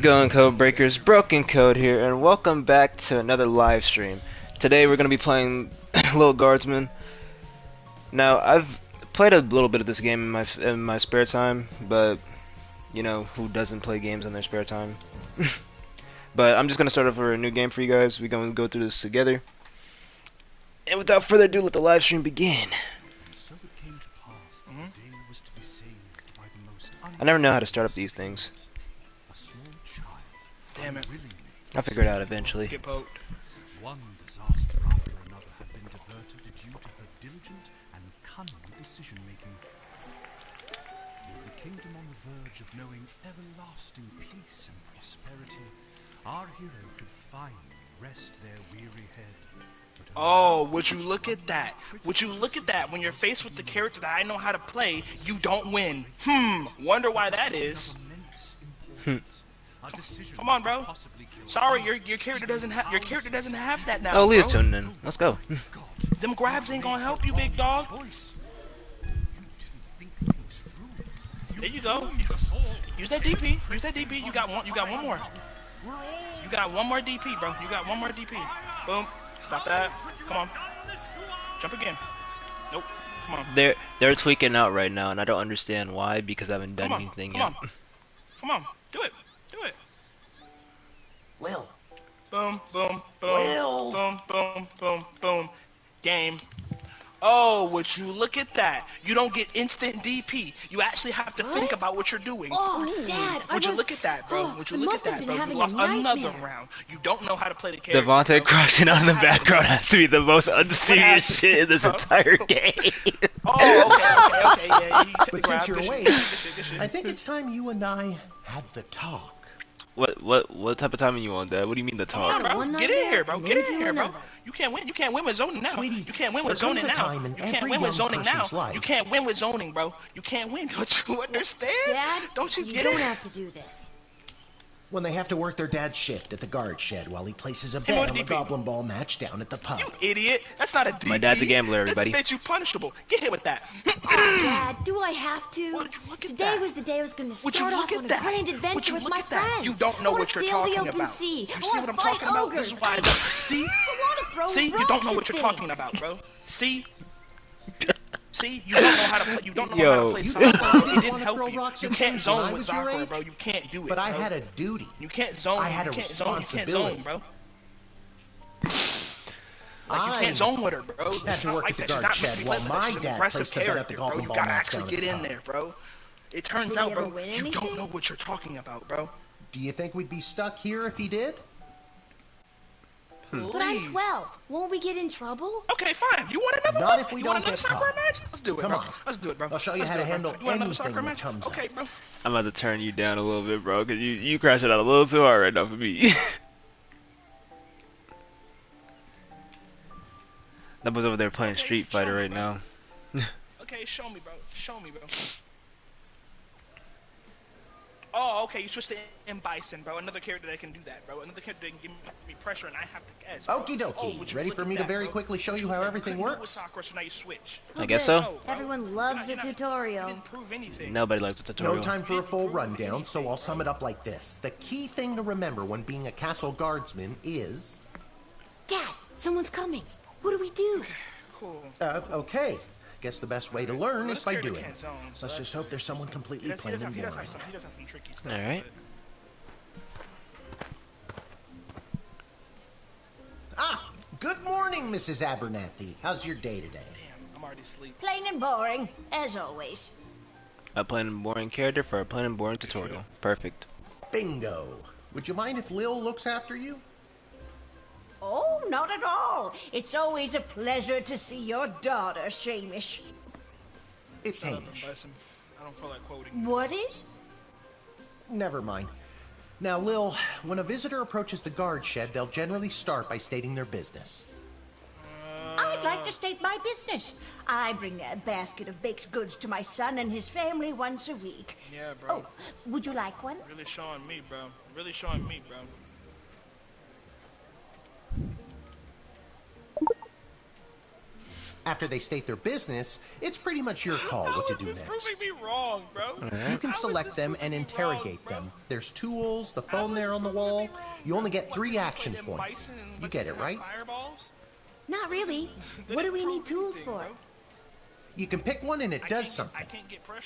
Going code breakers, broken code here, and welcome back to another live stream. Today we're gonna be playing Lil Guardsman. Now I've played a little bit of this game in my spare time, but you know who doesn't play games in their spare time? But I'm just gonna start over a new game for you guys. We're gonna go through this together. And without further ado, let the live stream begin. So it came to pass that the day was to be saved by the most I never know how to start up these things. a small child. Damn it. I'll figure it out eventually. Get poked. One disaster after another had been diverted due to her diligent and cunning decision-making. With the kingdom on the verge of knowing everlasting peace and prosperity, our hero could finally rest their weary head. But Oh, would you look at that? Would you look at that? When you're faced with the character that I know how to play, you don't win. Wonder why that is. immense importance. A decision Come on, bro. that possibly killed Sorry, your character doesn't have that now. Oh, Leah's bro. tuning in. Let's go. God. Them grabs ain't gonna help you, big dog. Choice. You didn't think things through. There you go. Ruined us all. Use that DP. Use that DP. You got one. You got one more. We're all You got one more DP, bro. You got one more DP. Boom. Stop that. Come on. Jump again. Nope. Come on. They're tweaking out right now, and I don't understand why because I haven't done Come on. anything Come yet. on. Come on. Do it. Do it. Lil, Boom, boom, boom, Will. boom, boom, boom, boom. Game. Oh, would you look at that? You don't get instant DP. You actually have to think What? about what you're doing. Oh, Dad, Would you look at that, bro? Would you look at that, bro? You lost another round. You don't know how to play the character. Devontae bro. crushing on the background has to be the most happened? unserious shit in this entire game. Oh, okay, yeah. You took the but grab. since you're Good shit, away, good shit, good shit. I think it's time you and I had the talk. What type of timing you on, Dad? What do you mean the Come on, talk? bro. One Get night in there here, bro. and Get in into here, bro. another. You can't win. You can't win with zoning now. Sweetie, You can't win with there comes zoning a now. time in You can't every win with young zoning now. person's life. You can't win with zoning, bro. You can't win. Don't you understand? Dad, Don't you you get don't it? have to do this. When they have to work their dad's shift at the guard shed while he places a Hey, what bet on the DP? goblin ball match down at the pub. You idiot. That's not a DP. My dad's a gambler, everybody. That's you punishable. Get hit with that. Dad, do I have to? Would you look at Today that? was the day I was going to Would you start look off at on a that? grand Would adventure you with look my at that? friends. You don't know I wanna what you're sail the talking open about. sea. You I see wanna what I'm fight talking about? ogres. This is why I don't. See? I want to throw See? You rocks don't know at what you're talking things. about, bro. See? See? You don't know how to play. You don't know Yo. how to play You soccer. thought It you didn't wanna help throw you. rocks You at can't things when I zone with was your soccer, age? bro. You can't do it. But I bro. had a duty. You can't zone. I had you a can't zone. You can't zone, responsibility. bro. Like you I can't zone with her, bro. had It's to not work like at the that. She's guard not shed supposed to be while like that. my She's an dad aggressive placed the bet at character, the bro. goblin You ball gotta match actually down at get the in pub. there, bro. It turns Did out, he ever bro, win you don't anything? know what you're talking about, bro. Do you think we'd be stuck here if he did? But I'm Please. 12. Won't we get in trouble? Okay, fine. You want another Not one? if we You don't want another get soccer caught. match? Let's do it, Come bro. on. Let's do it, bro. I'll show you Let's how do to it, bro. handle You want another anything soccer that match? comes Okay, up. bro. I'm about to turn you down a little bit, bro, because you crashed it out a little too hard right now for me. That was over there playing Okay, Street Fighter show me, right bro. now. Okay, show me, bro. Show me, bro. Oh, okay. You switched to M Bison, bro. Another character that can do that, bro. Another character that can give me pressure, and I have to guess. bro. Okie dokie. would you Ready look for at me to that, very bro? quickly show you how couldn't everything do it with works? Sakura, so now you switch. I guess good. so. No, bro. Everyone loves You're the not- You tutorial. didn't prove anything. Nobody likes the tutorial. No time for a full rundown, so I'll sum it up like this. The key thing to remember when being a castle guardsman is... Dad, someone's coming. What do we do? Cool. Okay. Guess the best way to learn Well, is this by character doing can't it. zone, so Let's that's- just hope there's someone completely He does plain have and boring. some tricky stuff. Alright. Ah! Good morning, Mrs. Abernathy. How's your day today? Damn, I'm already asleep. Plain and boring, as always. A plain and boring character for a plain and boring tutorial. Perfect. Bingo. Would you mind if Lil looks after you? Oh, not at all. It's always a pleasure to see your daughter, Shamish. It's Shut up, Hamish. Bison. I don't feel like quoting. What is? Never mind. Now, Lil, when a visitor approaches the guard shed, they'll generally start by stating their business. I'd like to state my business. I bring a basket of baked goods to my son and his family once a week. Yeah, bro. Oh, would you like one? Really showing me, bro. Really showing me, bro. After they state their business, it's pretty much your call what to do next. How is this proving me wrong, bro? You can select them and interrogate them. There's tools, the phone there on the wall. You only get 3 action points. You get it, right? Not really. What do we need tools for? You can pick one and it does something.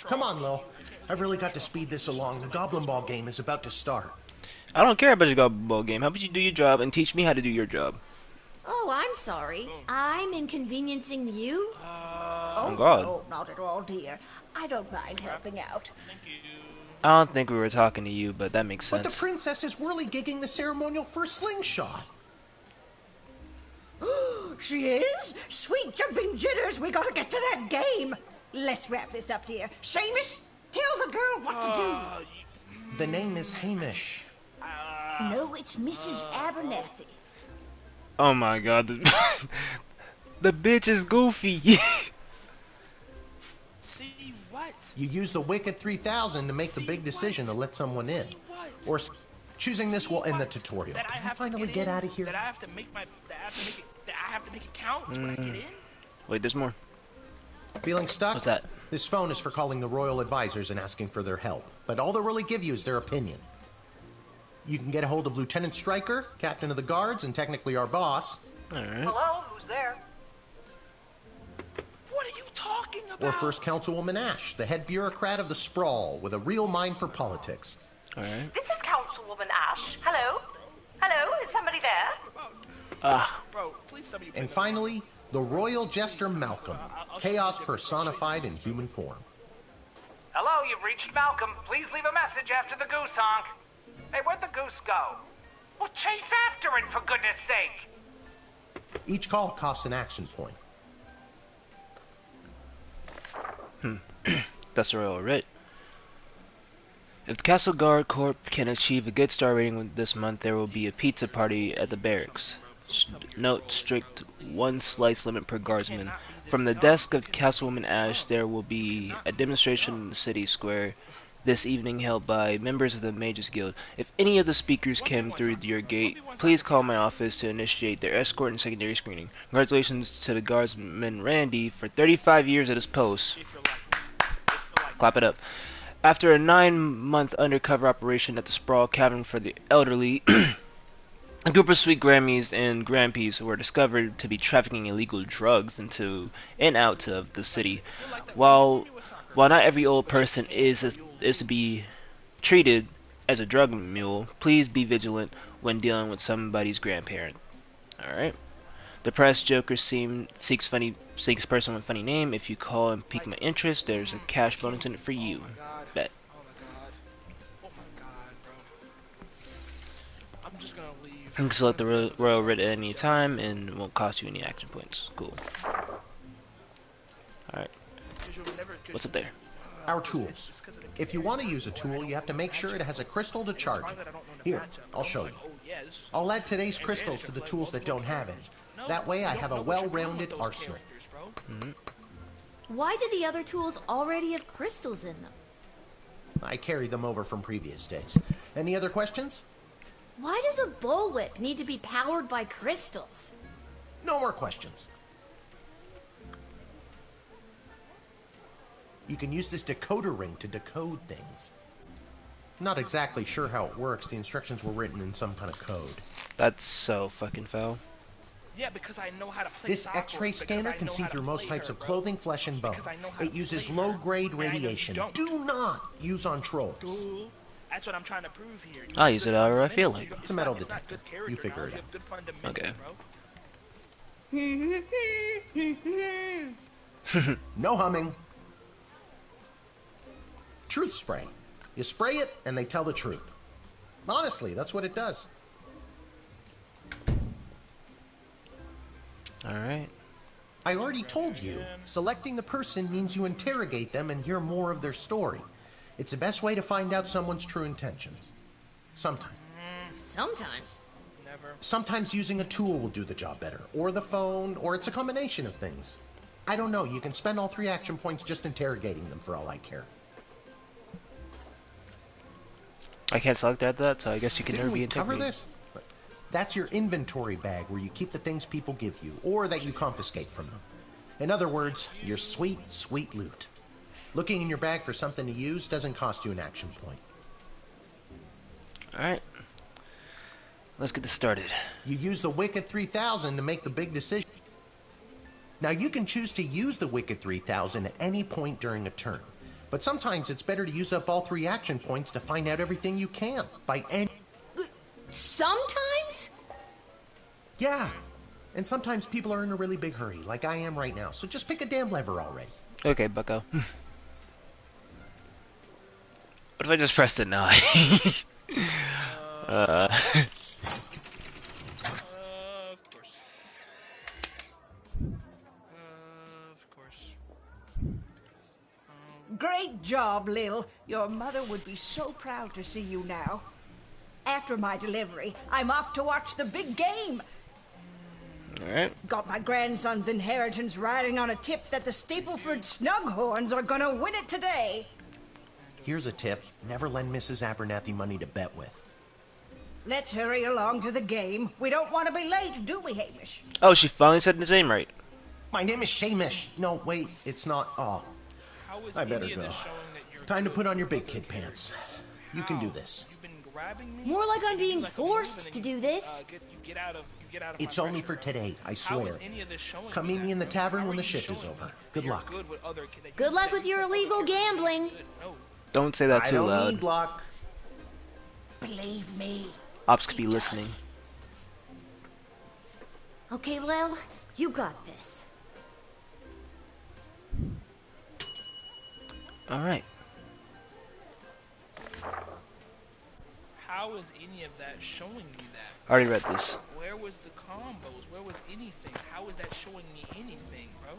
Come on, Lil. I've really got to speed this along. The Goblin Ball game is about to start. I don't care about your Goblin Ball game. How about you do your job and teach me how to do your job? Oh, I'm sorry. I'm inconveniencing you? Oh, God. no, not at all, dear. I don't mind helping out. I don't think we were talking to you, but that makes sense. But the princess is whirligigging the ceremonial for slingshot. She is? Sweet jumping jitters, we gotta get to that game. Let's wrap this up, dear. Seamus, tell the girl what to do. The name is Hamish. No, it's Mrs. Abernathy. Oh my god. The bitch is goofy. See what? You use the Wicked 3000 to make the big decision to let someone in. Or choosing this will end the tutorial. That I Can you have to finally get get in? out of here? That I have to make my. That I have to make it count when I get in. Wait, there's more. Feeling stuck? What's that? This phone is for calling the royal advisors and asking for their help. But all they'll really give you is their opinion. You can get a hold of Lieutenant Stryker, captain of the guards, and technically our boss. Alright. Hello, who's there? What are you talking about? Or First Councilwoman Ash, the head bureaucrat of the Sprawl, with a real mind for politics. Alright. This is Councilwoman Ash. Hello? Hello? Is somebody there? Bro, please tell me. And finally, the royal jester Malcolm, chaos personified in human form. Hello, you've reached Malcolm. Please leave a message after the goose honk. Hey, where'd the goose go? Well, chase after it, for goodness sake. Each call costs an action point. That's the royal writ. If the Castle Guard Corps can achieve a good star rating this month, there will be a pizza party at the barracks. Note, strict 1 slice limit per guardsman. From the desk of Councilwoman Ash, there will be a demonstration in the city square this evening held by members of the Mages Guild. If any of the speakers came through your gate, please call my office to initiate their escort and secondary screening. Congratulations to the guardsman Randy for 35 years at his post. Clap it up. After a 9-month undercover operation at the Sprawl Cabin for the Elderly, a group of sweet Grammys and Grampies were discovered to be trafficking illegal drugs into and out of the city. While not every old person is to be treated as a drug mule, please be vigilant when dealing with somebody's grandparent. Alright. Depressed Joker seeks person with funny name. If you call and pique my interest, there's a cash bonus in it for you. Bet. Oh my god, bro. I'm just gonna leave. You can select the royal writ at any time and it won't cost you any action points. Cool. Alright. What's up there? Our tools. If you want to use a tool, you have to make sure it has a crystal to charge it. Here, I'll show you. I'll add today's crystals to the tools that don't have any. That way I have a well-rounded arsenal. Why did the other tools already have crystals in them? I carried them over from previous days. Any other questions? Why does a bullwhip need to be powered by crystals? No more questions. You can use this decoder ring to decode things. Not exactly sure how it works. The instructions were written in some kind of code. That's so fucking foul. Yeah, because I know how to play This soccer, X-ray because scanner I can know see how to through most play types her, of bro. clothing, flesh, and bone. Because I know how It to uses play her. low-grade And I know you radiation. don't. Do not use on trolls. Cool. That's what I'm trying to prove here. You I'll have use good it however I feel fundamentals. like. It's a metal not detector. good character You figure it knowledge, out. you have good fundamentals, Okay. bro. No humming. Truth spray. You spray it, and they tell the truth. Honestly, that's what it does. Alright. I already told you, selecting the person means you interrogate them and hear more of their story. It's the best way to find out someone's true intentions. Sometimes. Sometimes. Never. Sometimes using a tool will do the job better, or the phone, or it's a combination of things. I don't know, you can spend all 3 action points just interrogating them for all I care. I can't select that, so I guess you can Didn't never be we cover integrated. this? That's your inventory bag where you keep the things people give you, or that you confiscate from them. In other words, your sweet, sweet loot. Looking in your bag for something to use doesn't cost you an action point. Alright. Let's get this started. You use the Wicked 3000 to make the big decision. Now you can choose to use the Wicked 3000 at any point during a turn. But sometimes it's better to use up all 3 action points to find out everything you can. By any... Sometimes? Yeah. And sometimes people are in a really big hurry, like I am right now. So just pick a damn lever already. Okay, bucko. What if I just pressed it now? Of course. Of course. Great job, Lil. Your mother would be so proud to see you now. After my delivery, I'm off to watch the big game. Alright. Got my grandson's inheritance riding on a tip that the Stapleford Snughorns are gonna win it today. Here's a tip. Never lend Mrs. Abernathy money to bet with. Let's hurry along to the game. We don't want to be late, do we, Hamish? Oh, she finally said his name right. My name is Shamish. No, wait, it's not. Oh, How is I better any of go. this showing that you're Time to good? put on your big kid pants. You can do this. You've been grabbing me? More like I'm being Like a forced move and to then do this. you get out of It's my only pressure, for bro. today, I How swear. is any of this showing Come me meet me that, in the bro? tavern How when are the you shift is showing over. me Good that you're luck. good with other kids, that Good you luck said with your you felt like illegal you're really gambling. good? No. Don't say that I too don't loud. need luck. Believe me. Ops could be listening. Okay, Lil, you got this. Alright. How is any of that showing me that? I already read this. Where was the combos? Where was anything? How is that showing me anything, bro?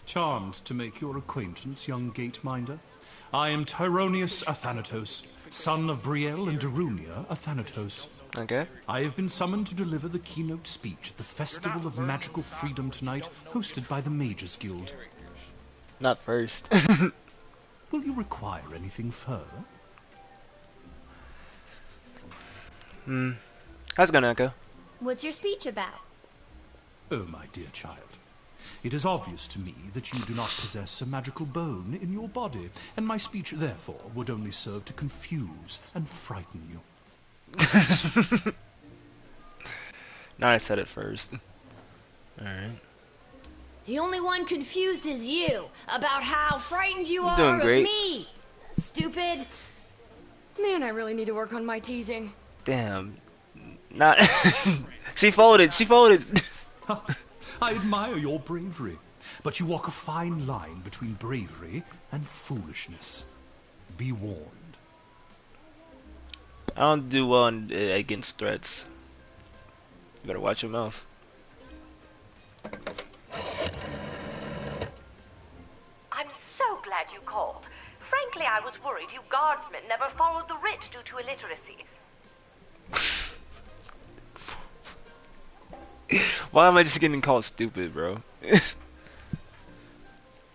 Charmed to make your acquaintance, young gate-minder. I am Tyronius Athanatos, son of Brielle and Darunia Athanatos. Okay. I have been summoned to deliver the keynote speech at the Festival of Magical Freedom tonight, hosted by the Mages Guild. Not first. Will you require anything further? How's it going, Echo? What's your speech about? Oh, my dear child. It is obvious to me that you do not possess a magical bone in your body, and my speech, therefore, would only serve to confuse and frighten you. Now I said it first. Alright. The only one confused is you about how frightened you You're are doing of great. me. Stupid. Man, I really need to work on my teasing. Damn. Not. She folded. She folded. I admire your bravery, but you walk a fine line between bravery and foolishness. Be warned. I don't do well against threats. You better watch your mouth. I'm so glad you called. Frankly, I was worried you guardsmen never followed the writ due to illiteracy. Why am I just getting called stupid, bro? Admit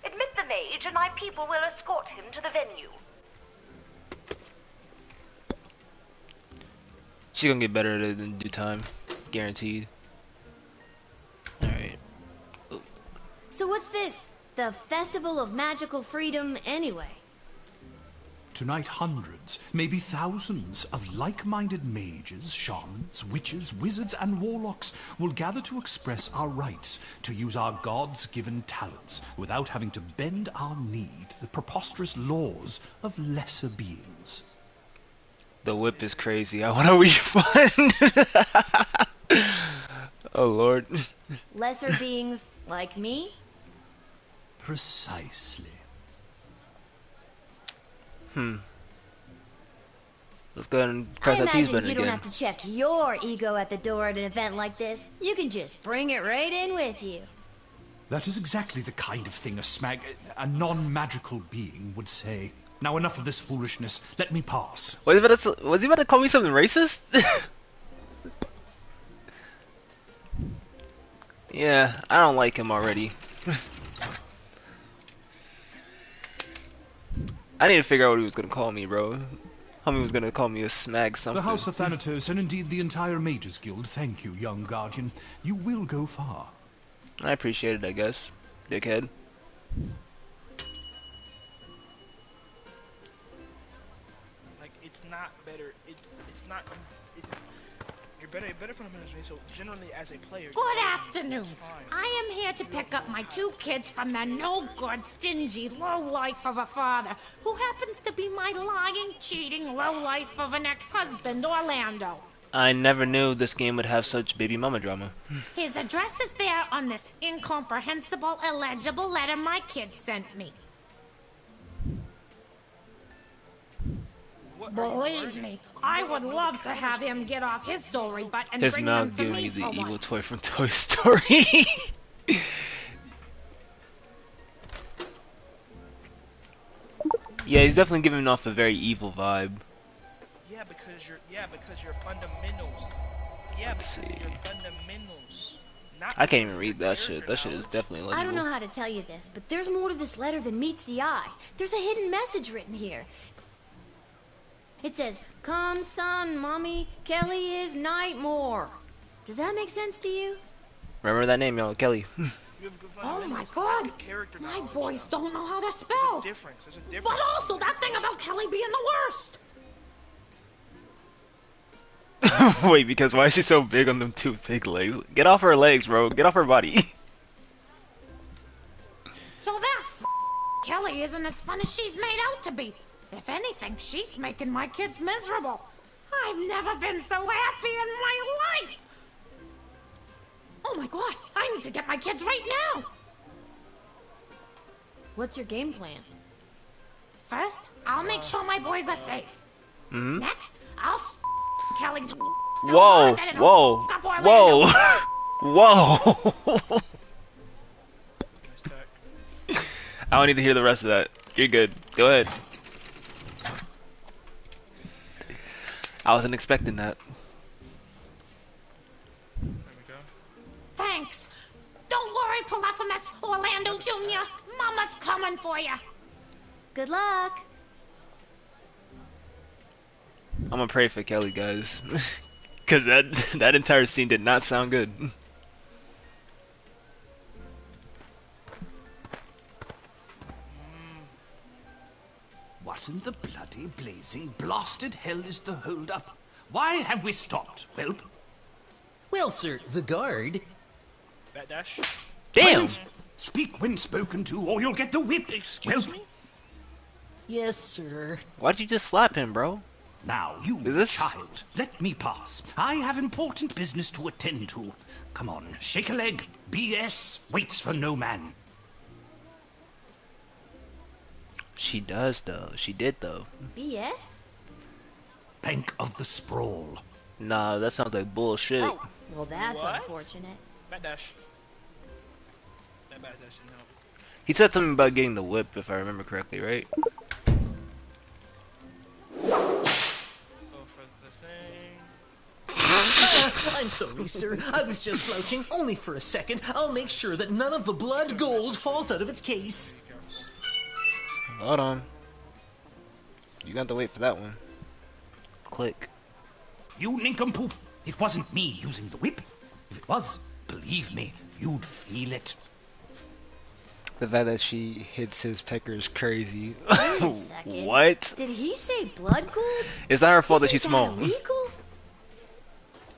the mage, and my people will escort him to the venue. She's gonna get better at it in due time. Guaranteed. Alright. So what's this? The Festival of Magical Freedom anyway? Tonight, hundreds, maybe thousands of like-minded mages, shamans, witches, wizards, and warlocks will gather to express our rights to use our gods-given talents without having to bend our knee to the preposterous laws of lesser beings. The whip is crazy. I wanna refund. Oh lord. Lesser beings like me? Precisely. Let's go ahead and press I that tease imagine button you don't again. have to check your ego at the door at an event like this. You can just bring it right in with you. That is exactly the kind of thing a non-magical being would say. Now enough of this foolishness. Let me pass. Was he about to call me something racist? Yeah, I don't like him already. I need to figure out what he was gonna call me, bro. Homie was gonna call me a smag something. The House of Thanatos, and indeed the entire Mages Guild, thank you, young guardian. You will go far. I appreciate it, I guess. dickhead. Like, it's not better. It's not. You're better from the ministry. So generally, as a player. Good afternoon. I am here to pick up my 2 kids from the no-good, stingy lowlife of a father who happens to be my lying, cheating lowlife of an ex-husband, Orlando. I never knew this game would have such baby mama drama. His address is there on this incomprehensible, illegible letter my kid sent me. Believe me, I would love to have him get off his sorry butt and His bring them mouth to giving me you the for evil once. toy from Toy Story. Yeah, he's definitely giving off a very evil vibe. Yeah, because your fundamentals. Yeah, because of your fundamentals. Not I can't because even of read your that shit. character That shit is knowledge. definitely illegible. I don't know how to tell you this, but there's more to this letter than meets the eye. There's a hidden message written here. It says, "Come, son, mommy, Kelly is Nightmore." Does that make sense to you? Remember that name, y'all, Kelly. You have good Oh my fundamentals, god! not character My knowledge, boys though. don't know how to There's spell! a difference. There's a difference. But also that thing about Kelly being the worst! Wait, because why is she so big on them 2 big legs? Get off her legs, bro. Get off her body. So that's Kelly isn't as fun as she's made out to be. If anything, she's making my kids miserable. I've never been so happy in my life! Oh my god, I need to get my kids right now! What's your game plan? First, I'll make sure my boys are safe. Hmm? Next, I'll Kelly's so Whoa, hard that it'll whoa, f*** up Orlando. whoa. Nice tack. I don't need to hear the rest of that. You're good. Go ahead. I wasn't expecting that. There we go. Thanks. Don't worry, Polyphemus, Orlando Jr. Mama's coming for you. Good luck. I'm gonna pray for Kelly, guys. Cause that entire scene did not sound good. What in the bloody blazing blasted hell is the hold-up? Why have we stopped, Whelp? Well, sir, the guard. Bat dash. Damn! Silence! Speak when spoken to, or you'll get the whip, Excuse Whelp. me? Yes, sir. Why'd you just slap him, bro? Now, you Is this- child, let me pass. I have important business to attend to. Come on, shake a leg. BS waits for no man. She does though. She did though. BS? Bank of the Sprawl. Nah, that sounds like bullshit. Oh, Well, that's What? unfortunate. bat dash. That bat dash didn't help. He said something about getting the whip, if I remember correctly, right? Go for the thing. I'm sorry, sir. I was just slouching only for a second. I'll make sure that none of the blood gold falls out of its case. Hold on. You got to wait for that one. Click. You nincompoop. It wasn't me using the whip. If it was, believe me, you'd feel it. The fact that she hits his pecker is crazy. Wait a second. What? Did he say blood gold? It's not her fault that Isn't she's small. illegal?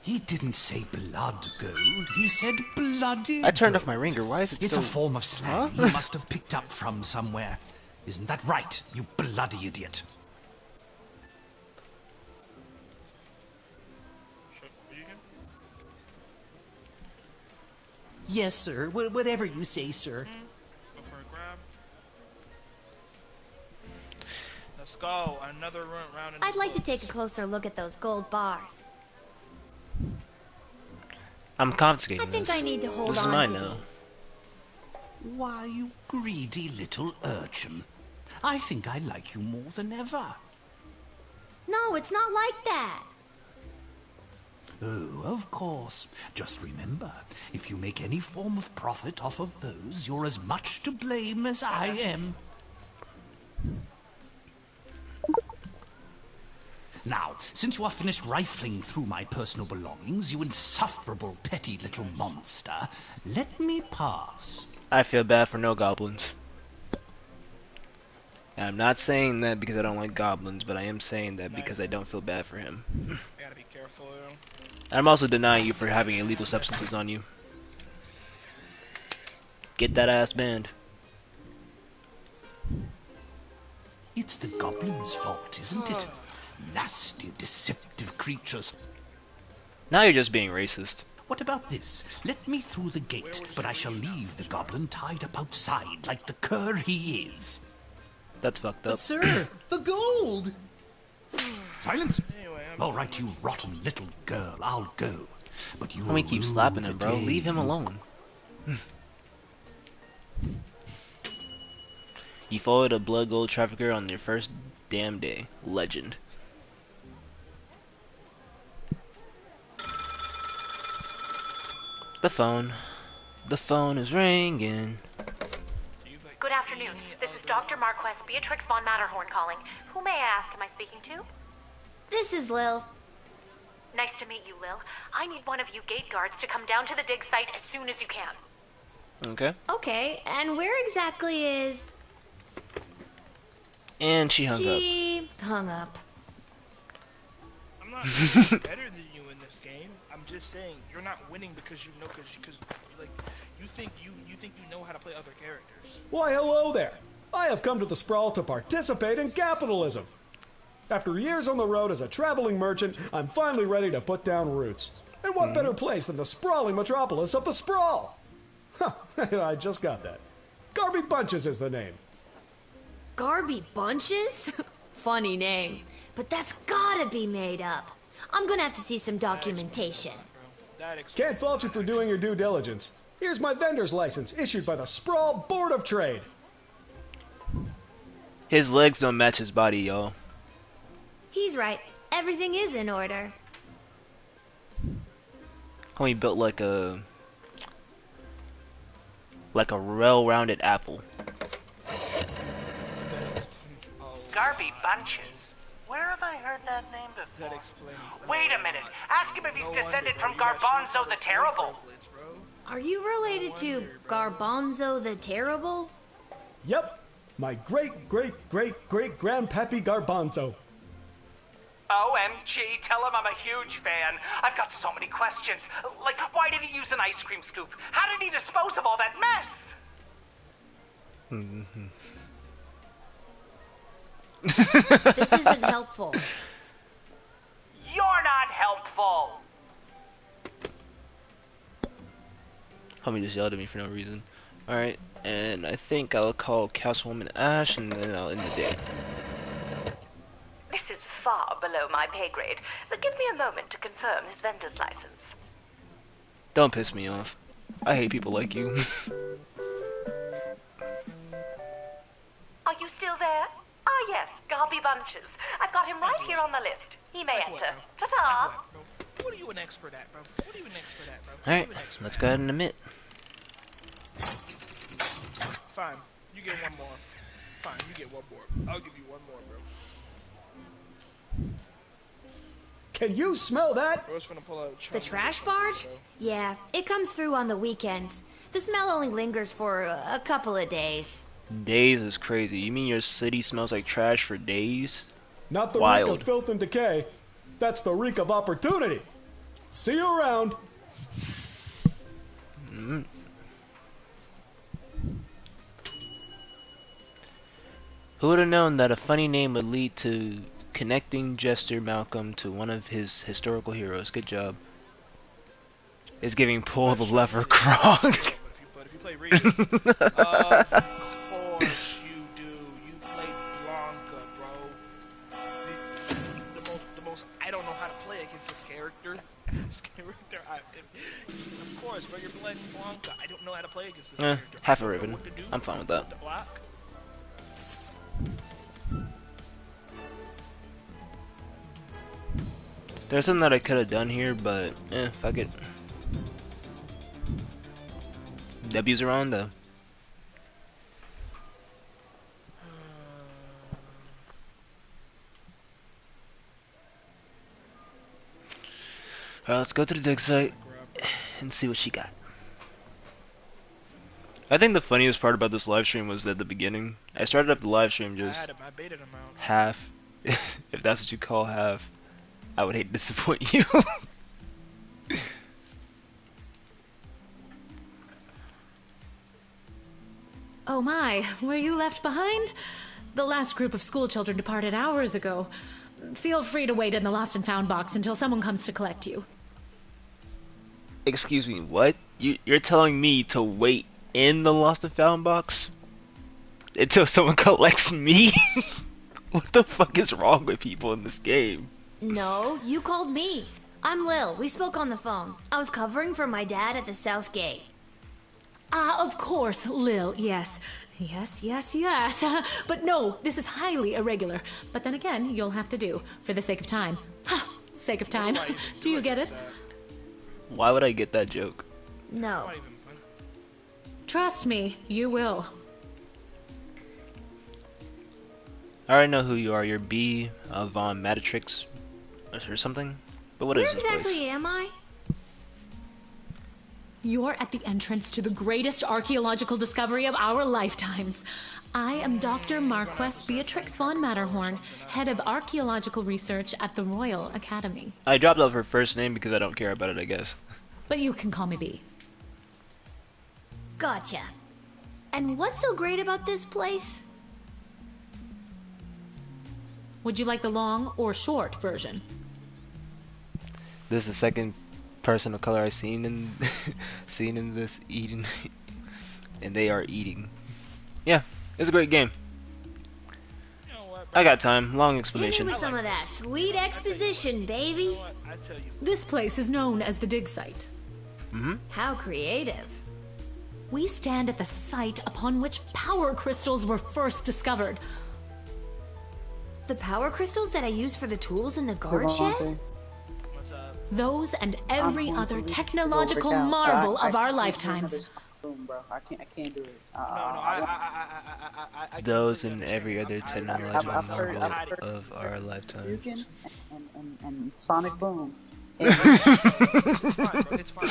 He didn't say blood gold. He said bloody I turned off gold. my ringer. Why is it It's still... a form of slang Huh? he must have picked up from somewhere. Isn't that right, you bloody idiot? You can? Yes, sir. Whatever you say, sir. Go for a grab. Let's go. Another round in the I'd like to books. take a closer look at those gold bars. I'm confiscating I think this. I need to hold This is on mine to now. these. Why, you greedy little urchin. I think I like you more than ever. No, it's not like that. Oh, of course. Just remember, if you make any form of profit off of those, you're as much to blame as I am. Now, since you are finished rifling through my personal belongings, you insufferable petty little monster, let me pass. I feel bad for no goblins. I'm not saying that because I don't like goblins, but I am saying that because I don't feel bad for him. I gotta be careful, yo. I'm also denying you for having illegal substances on you. Get that ass banned. It's the goblins' fault, isn't it? Nasty, deceptive creatures. Now you're just being racist. What about this? Let me through the gate, but I shall leave the goblin tied up outside like the cur he is. That's fucked up. But sir, the gold! Silence! All right, you rotten little girl, I'll go. But you Let me keep slapping him, bro. Leave him alone. You followed a blood gold trafficker on your first damn day. Legend. The phone. The phone is ringing. Good afternoon. This is Dr. Marquess Beatrix von Matterhorn calling. Who may I ask am I speaking to? This is Lil. Nice to meet you, Lil. I need one of you gate guards to come down to the dig site as soon as you can. Okay. Okay, and where exactly is... And she hung up. She hung up. I'm not saying better than you in this game. I'm just saying you're not winning because you know, because like you think you know how to play other characters. Why, hello there. I have come to the Sprawl to participate in capitalism. After years on the road as a traveling merchant, I'm finally ready to put down roots. And what better place than the sprawling metropolis of the Sprawl? Huh, I just got that. Garby Bunches is the name. Garby Bunches? Funny name. But that's gotta be made up. I'm gonna have to see some documentation. Can't fault you for doing your due diligence. Here's my vendor's license, issued by the Sprawl Board of Trade. His legs don't match his body, y'all. He's right. Everything is in order. Homie built like a well-rounded apple. Garby Bunches. Where have I heard that name before? Wait a minute. Ask him if he's descended from Garbanzo the Terrible. Are you related to Garbanzo the Terrible? Yep. My great-great-great-great-grandpappy Garbanzo. OMG, tell him I'm a huge fan. I've got so many questions. Like, why did he use an ice cream scoop? How did he dispose of all that mess? This isn't helpful. You're not helpful. Homie just yelled at me for no reason. Alright, and I think I'll call Councilwoman Ash and then I'll end the day. This is far below my pay grade, but give me a moment to confirm his vendor's license. Don't piss me off. I hate people like you. Are you still there? Ah, yes, Garby Bunches. I've got him right here on the list. He may enter. Ta-ta! What are you an expert at, bro? What are you an expert at, bro? Alright, let's go ahead and admit. Fine, you get one more. Fine, you get one more. I'll give you one more, bro. Can you smell that? The trash barge? Yeah, it comes through on the weekends. The smell only lingers for a couple of days. Days is crazy. You mean your city smells like trash for days? Not the Wild. reek of filth and decay. That's the reek of opportunity. See you around. Who would have known that a funny name would lead to connecting Jester Malcolm to one of his historical heroes? Good job. It's giving Pull the Lever Krog. But if you play Reed, of course you do. You play Blanca, bro. The most. I don't know how to play against this character. Of course, bro. You're playing Blanca. I don't know how to play against this character. Half a ribbon. I'm fine with that. There's something that I could have done here, but fuck it. W's are on though. Alright, let's go to the dig site and see what she got. I think the funniest part about this live stream was at the beginning. I started up the live stream just I baited him out. half, if that's what you call half. I would hate to disappoint you. Oh my, were you left behind? The last group of school children departed hours ago. Feel free to wait in the lost and found box until someone comes to collect you. Excuse me, what? You're telling me to wait in the lost and found box? Until someone collects me? What the fuck is wrong with people in this game? No, you called me. I'm Lil. We spoke on the phone. I was covering for my dad at the South Gate. Ah, of course, Lil, yes. Yes. But no, this is highly irregular. But then again, you'll have to do, for the sake of time. Ha! Sake of time. Do you get it? Why would I get that joke? No. Trust me, you will. I already know who you are. You're B. Von Matatrix or something. But what is Where this exactly place? am I? You're at the entrance to the greatest archaeological discovery of our lifetimes. I am Dr. Marquess Beatrix von Matterhorn, head of archaeological research at the Royal Academy. I dropped off her first name because I don't care about it, I guess. But you can call me B. Gotcha. And what's so great about this place? Would you like the long or short version? This is the second person of color I've seen in this eating, and they are eating. Yeah, it's a great game. You know what, I got time. Long Hit me explanation. with some of that sweet exposition, baby. This place is known as the dig site. How creative. We stand at the site upon which power crystals were first discovered. The power crystals that I use for the tools in the guard shed? Those and every other technological marvel of our lifetimes. Bro. I can't do it. Those and every other technological marvel of our lifetime. And Sonic Boom. It's fine.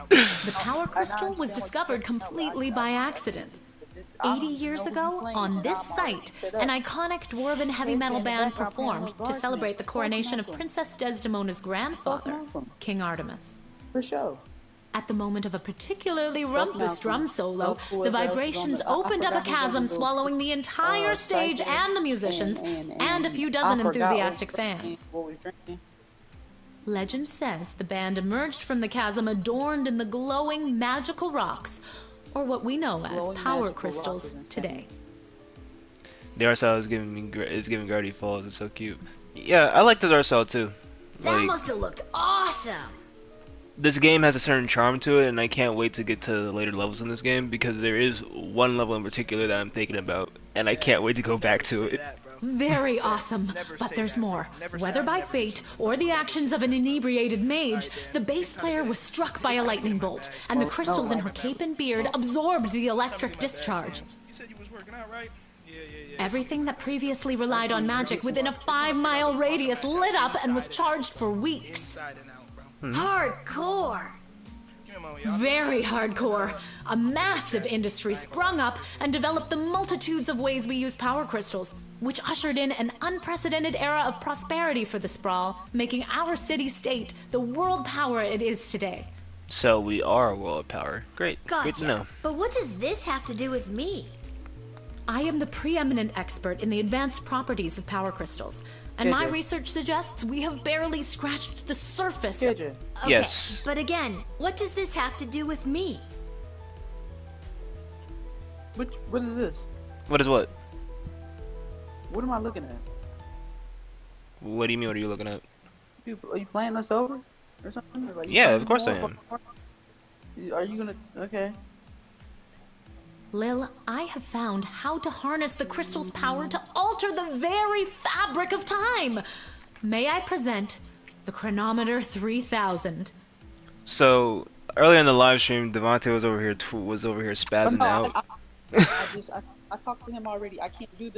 The power crystal was discovered completely by accident. 80 years ago, on this site, an iconic dwarven heavy metal band performed to celebrate the coronation of Princess Desdemona's grandfather, King Artemis. For sure. At the moment of a particularly rumpus drum solo, the vibrations opened up a chasm swallowing the entire stage and the musicians, and a few dozen enthusiastic fans. Legend says the band emerged from the chasm adorned in the glowing magical rocks, or what we know as power crystals today. The art style is giving Gravity Falls. It's so cute. Yeah, I like this art style too. That must have looked awesome. This game has a certain charm to it, and I can't wait to get to the later levels in this game because there is one level in particular that I'm thinking about, and I can't wait to go back to it. Very awesome, but there's more. Whether by fate or the actions of an inebriated mage, the bass player was struck by a lightning bolt, and the crystals in her cape and beard absorbed the electric discharge. Everything that previously relied on magic within a 5-mile radius lit up and was charged for weeks. Hardcore. Very hardcore. A massive industry sprung up and developed the multitudes of ways we use power crystals, which ushered in an unprecedented era of prosperity for the Sprawl, making our city-state the world power it is today. So we are a world power. Great. Gotcha. Great to know. But what does this have to do with me? I am the preeminent expert in the advanced properties of power crystals, and my research suggests we have barely scratched the surface. Okay, yes. But again, what does this have to do with me? What is this? What is what? What am I looking at? What do you mean? What are you looking at? Are you playing us over or something? Or like, Yeah, of course I am. Are you gonna? Okay. Lil, I have found how to harness the crystal's power to alter the very fabric of time. May I present the Chronometer 3000? So earlier in the live stream, Devontae was over here spazzing out. I talked to him already. I can't do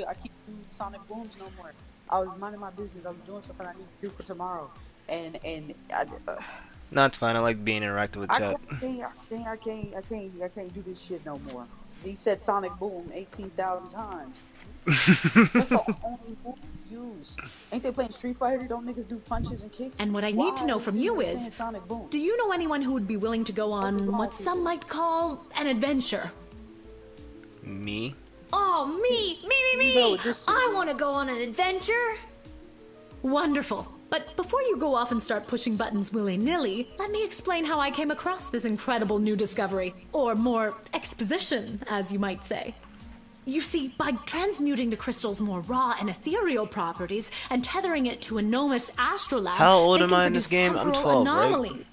Sonic Booms no more. I was minding my business. I was doing something I need to do for tomorrow, and I. No, it's fine. I like being interactive with chat. I can't do this shit no more. He said Sonic Boom 18,000 times. That's the only move you use. Ain't they playing Street Fighter? Don't niggas do punches and kicks? And what I need to know from you is, Sonic Boom? Do you know anyone who would be willing to go on what some might call an adventure? Me? Oh, me! I want to go on an adventure. Wonderful. But before you go off and start pushing buttons willy-nilly, let me explain how I came across this incredible new discovery. Or more exposition, as you might say. You see, by transmuting the crystal's more raw and ethereal properties and tethering it to a gnomous astrolabe, how old am I in this game? I'm 12, anomalies. right?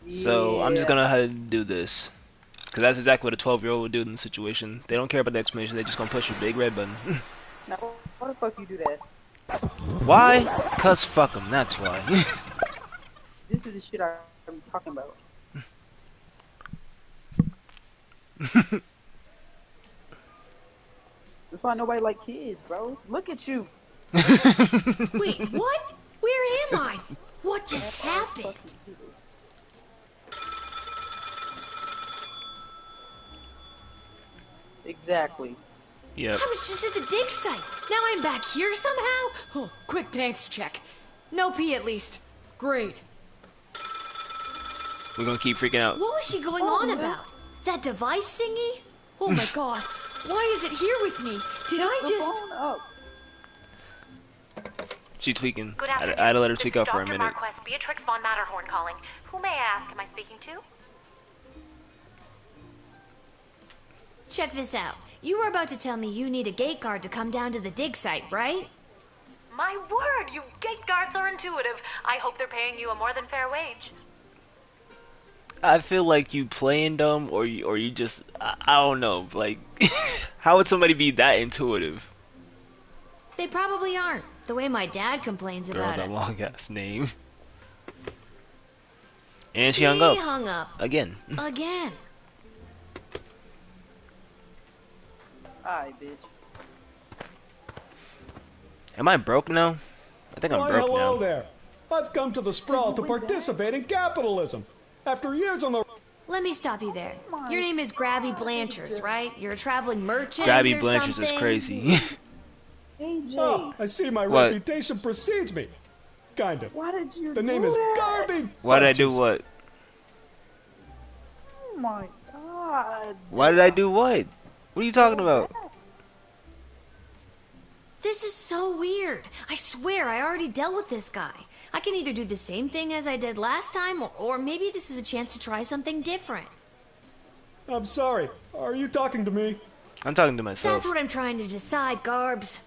Yeah. So I'm just gonna have to do this. Because that's exactly what a 12-year-old would do in the situation. They don't care about the explanation, they're just gonna push a big red button. Now, why the fuck you do that? Why? Cause fuck them, that's why. This is the shit I'm talking about. There's probably nobody like kids, bro. Look at you. Wait, what? Where am I? What just happened? Exactly. Yep. I was just at the dig site. Now I'm back here somehow? Oh, quick pants check. No pee at least. Great. We're gonna keep freaking out. What was she going on about? That device thingy? Oh my god. Why is it here with me? Did I just... She's tweaking. Good afternoon. I had to let her tweak This is out for a Dr. minute. Marquess Beatrix von Matterhorn calling. Who may I ask am I speaking to? Check this out. You were about to tell me you need a gate guard to come down to the dig site, right? My word, you gate guards are intuitive. I hope they're paying you a more than fair wage. I feel like you playing dumb, or you just I don't know. Like, how would somebody be that intuitive? They probably aren't. The way my dad complains Girl, about that it. long ass name. And she hung up. Again. Again. Alright, bitch. Am I broke now? I think I'm Why, broke hello now. there. I've come to the sprawl to participate in capitalism. After years on the... Let me stop you there. Your name is Grabby Blanchers, right? You're a traveling merchant Grabby or Blanchers something? is crazy. AJ. Oh, I see my What? reputation precedes me. Kind of. Why did you The name do is that? Garby. Why did I do Bunches. what? Oh my god. Why did I do what? What are you talking about? This is so weird. I swear I already dealt with this guy. I can either do the same thing as I did last time, or maybe this is a chance to try something different. I'm sorry. Are you talking to me? I'm talking to myself. That's what I'm trying to decide, Garbs.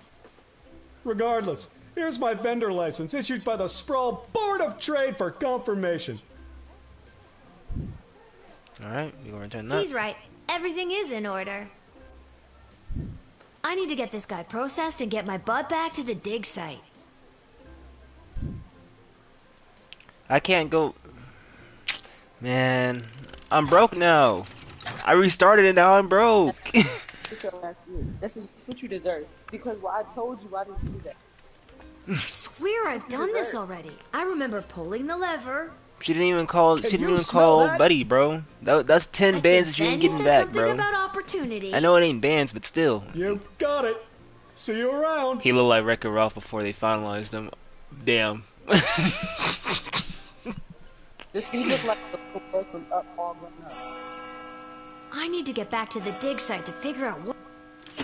Regardless, here's my vendor license issued by the Sprawl Board of Trade for confirmation. Alright, you gonna return that? He's right. Everything is in order. I need to get this guy processed and get my butt back to the dig site. I can't go. Man, I'm broke now. I restarted and now I'm broke. This is what you deserve. Because what I told you, I didn't do that. I swear I've done this already. I remember pulling the lever. She didn't even call. Can She didn't you even smell call that? Buddy, bro. That's 10 bands that you Then ain't you getting said back, something bro. about opportunity. I know it ain't bands, but still. You got it. See you around. He looked like Wreck-It Ralph before they finalized him. Damn. This he looked like the boy from Up All Grown Up. I need to get back to the dig site to figure out what...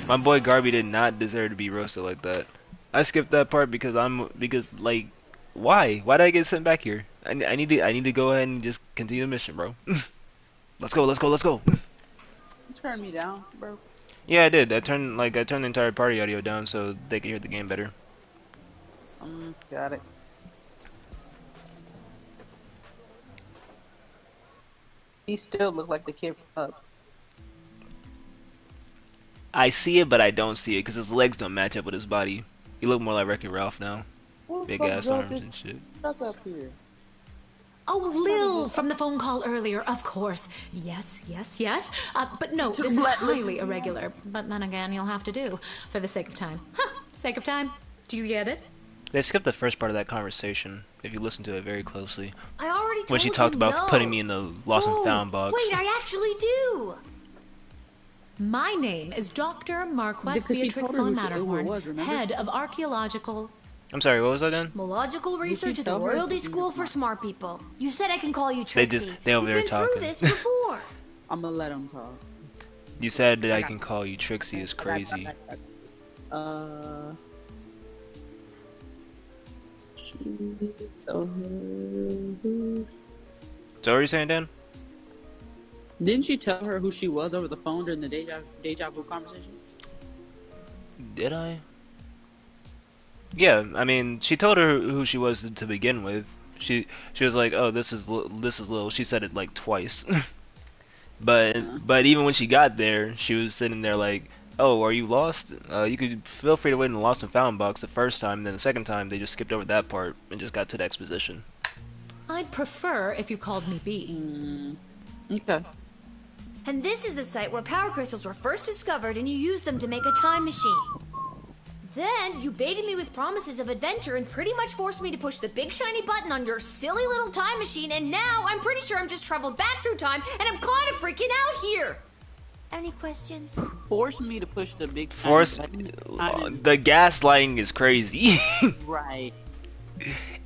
My boy Garby did not deserve to be roasted like that. I skipped that part because like, why? Why did I get sent back here? I need to go ahead and just continue the mission, bro. Let's go. You turned me down, bro. Yeah, I did. I turned the entire party audio down so they could hear the game better. Got it. He still looked like the kid from Up. I see it, but I don't see it because his legs don't match up with his body. He look more like Wreck-It Ralph now. Big ass arms and shit. Truck up here. Oh, Lil from the phone call earlier, of course. Yes. But no, this is highly irregular. But then again, you'll have to do for the sake of time. Sake of time. Do you get it? They skipped the first part of that conversation, if you listen to it very closely. I already told When she talked you about no. putting me in the lost and found box. Wait, I actually do. My name is Dr. Marquess Beatrix von Matterhorn, head of archaeological... I'm sorry, what was that then? Logical research at the Royalty School for Smart People. You said I can call you Trixie. They over there We've been talking. through this before. I'm gonna let him talk. You said that I can call you Trixie is crazy. Tell her. So what are you saying, Dan? Didn't she tell her who she was over the phone during the deja vu conversation? Did I? Yeah, I mean, she told her who she was to begin with. She was like, "Oh, this is Lil." She said it like twice. but even when she got there, she was sitting there like, "Oh, are you lost? You could feel free to wait in the lost and found box the first time. Then the second time, they just skipped over that part and just got to the exposition." I'd prefer if you called me B. Okay. And this is the site where power crystals were first discovered, and you used them to make a time machine. Then you baited me with promises of adventure and pretty much forced me to push the big shiny button on your silly little time machine, and now I'm pretty sure I'm just traveled back through time and I'm kind of freaking out here. Any questions? Force me to push the big the gaslighting is crazy. Right.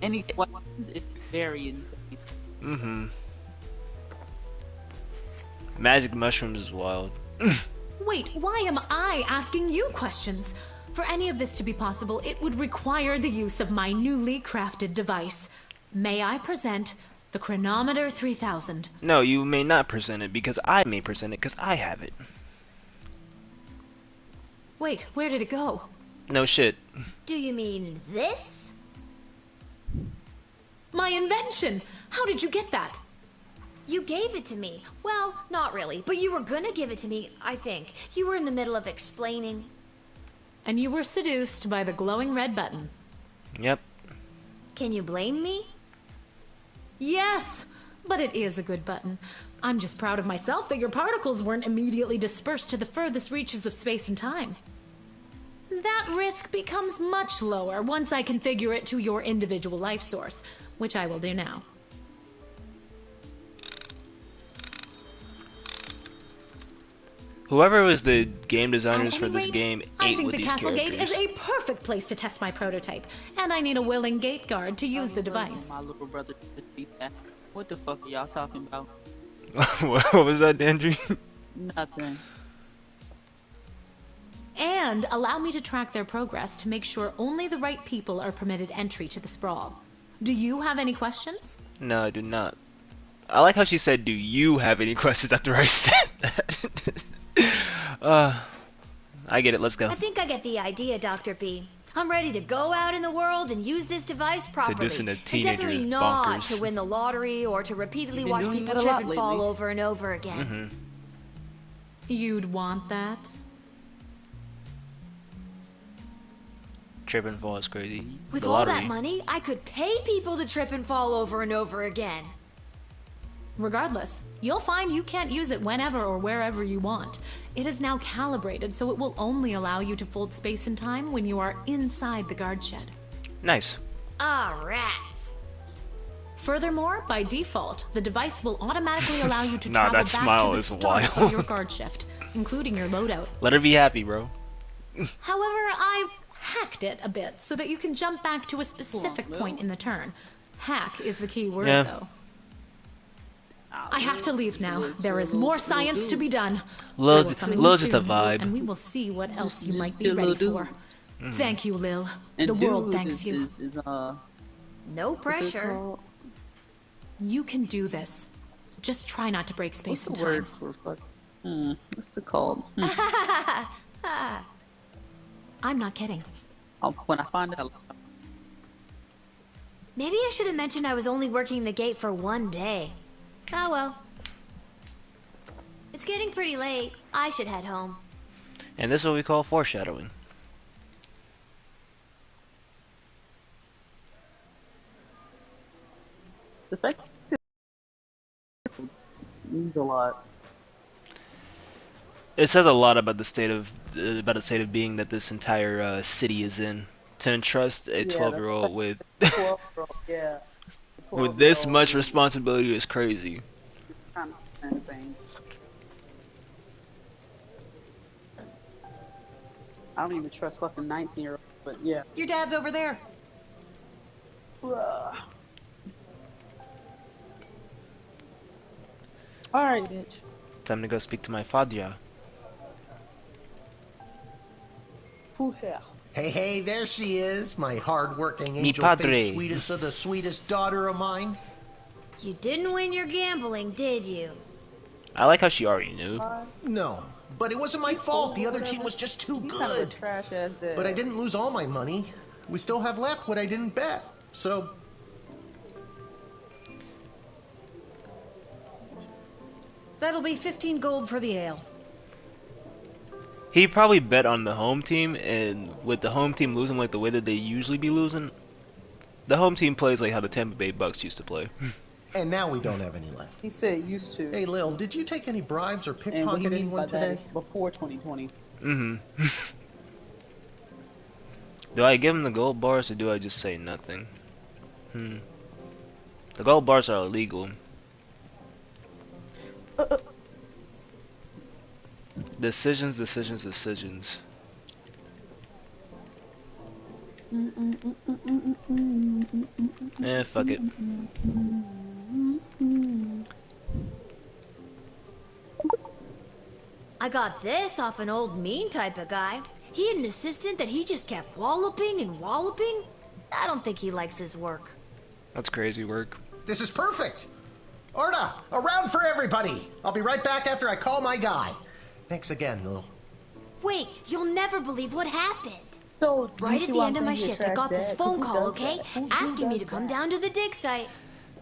Any questions? It's very insane. Mm-hmm. Magic mushrooms is wild. Wait, why am I asking you questions? For any of this to be possible, it would require the use of my newly crafted device. May I present the Chronometer 3000? No, you may not present it because I may present it because I have it. Wait, where did it go? No shit. Do you mean this? My invention! How did you get that? You gave it to me. Well, not really, but you were gonna give it to me, I think. You were in the middle of explaining. And you were seduced by the glowing red button. Yep. Can you blame me? Yes! But it is a good button. I'm just proud of myself that your particles weren't immediately dispersed to the furthest reaches of space and time. That risk becomes much lower once I configure it to your individual life source, which I will do now. Whoever was the game designers for this game ate with these characters. I think the castle gate is a perfect place to test my prototype, and I need a willing gate guard to use the device. My little brother what the fuck are y'all talking about? What was that, Dandry? Nothing. And allow me to track their progress to make sure only the right people are permitted entry to the sprawl. Do you have any questions? No, I do not. I like how she said, "Do you have any questions?" after I said that. I get it. Let's go. I think I get the idea, Dr. B. I'm ready to go out in the world and use this device properly. Seducing a And teenager definitely is not bonkers. to win the lottery or to repeatedly watch doing people that a trip lot and fall lately. over and over again. You'd want that? Trip and fall is crazy. With The all lottery. that money, I could pay people to trip and fall over and over again. Regardless, you'll find you can't use it whenever or wherever you want. It is now calibrated, so it will only allow you to fold space and time when you are inside the guard shed. Nice. Ah, rats. Furthermore, by default, the device will automatically allow you to Nah, travel that back smile to the is start wild. of your guard shift, including your loadout. Let her be happy, bro. However, I hacked it a bit so that you can jump back to a specific point in the turn. Hack is the key word, Yeah. though. I have to leave now. There is more science to be done. Lil's I will summon Lil's you just a soon, vibe. and we will see what else you might be ready for. Thank you, Lil. The world thanks you. No pressure. You can do this. Just try not to break space and time. What's it called? I'm not kidding. When I find out. Maybe I should have mentioned I was only working the gate for one day. Oh well. It's getting pretty late. I should head home. And this is what we call foreshadowing. The fact means a lot. It says a lot about the state of being that this entire city is in. to entrust a 12-year-old with 12-year-old, yeah. with this much responsibility is crazy. Kind of insane. I don't even trust fucking 19-year-olds, but yeah. Your dad's over there. Alright, bitch. Time to go speak to my father. Hey, hey, there she is, my hard-working angel-faced sweetest of the sweetest daughter of mine. You didn't win your gambling, did you? I like how she already knew. No, but it wasn't my fault. The other team was just too good. Trash-ass dad. But I didn't lose all my money. We still have left what I didn't bet. So... That'll be 15 gold for the ale. He probably bet on the home team, and with the home team losing like the way that they usually be losing, the home team plays like how the Tampa Bay Bucks used to play. And now we don't have any left. He said used to. Hey, Lil, did you take any bribes or pickpocket anyone today? Before 2020. Mm-hmm. Do I give him the gold bars or do I just say nothing? The gold bars are illegal. Decisions. Fuck it. I got this off an old mean type of guy. He had an assistant that he just kept walloping and walloping. I don't think he likes his work. That's crazy work. This is perfect! Arda, a round for everybody! I'll be right back after I call my guy. Thanks again, Lil. Wait, you'll never believe what happened. So, right at the end of my shift, I got this phone call, okay? Asking me to come down to the dig site.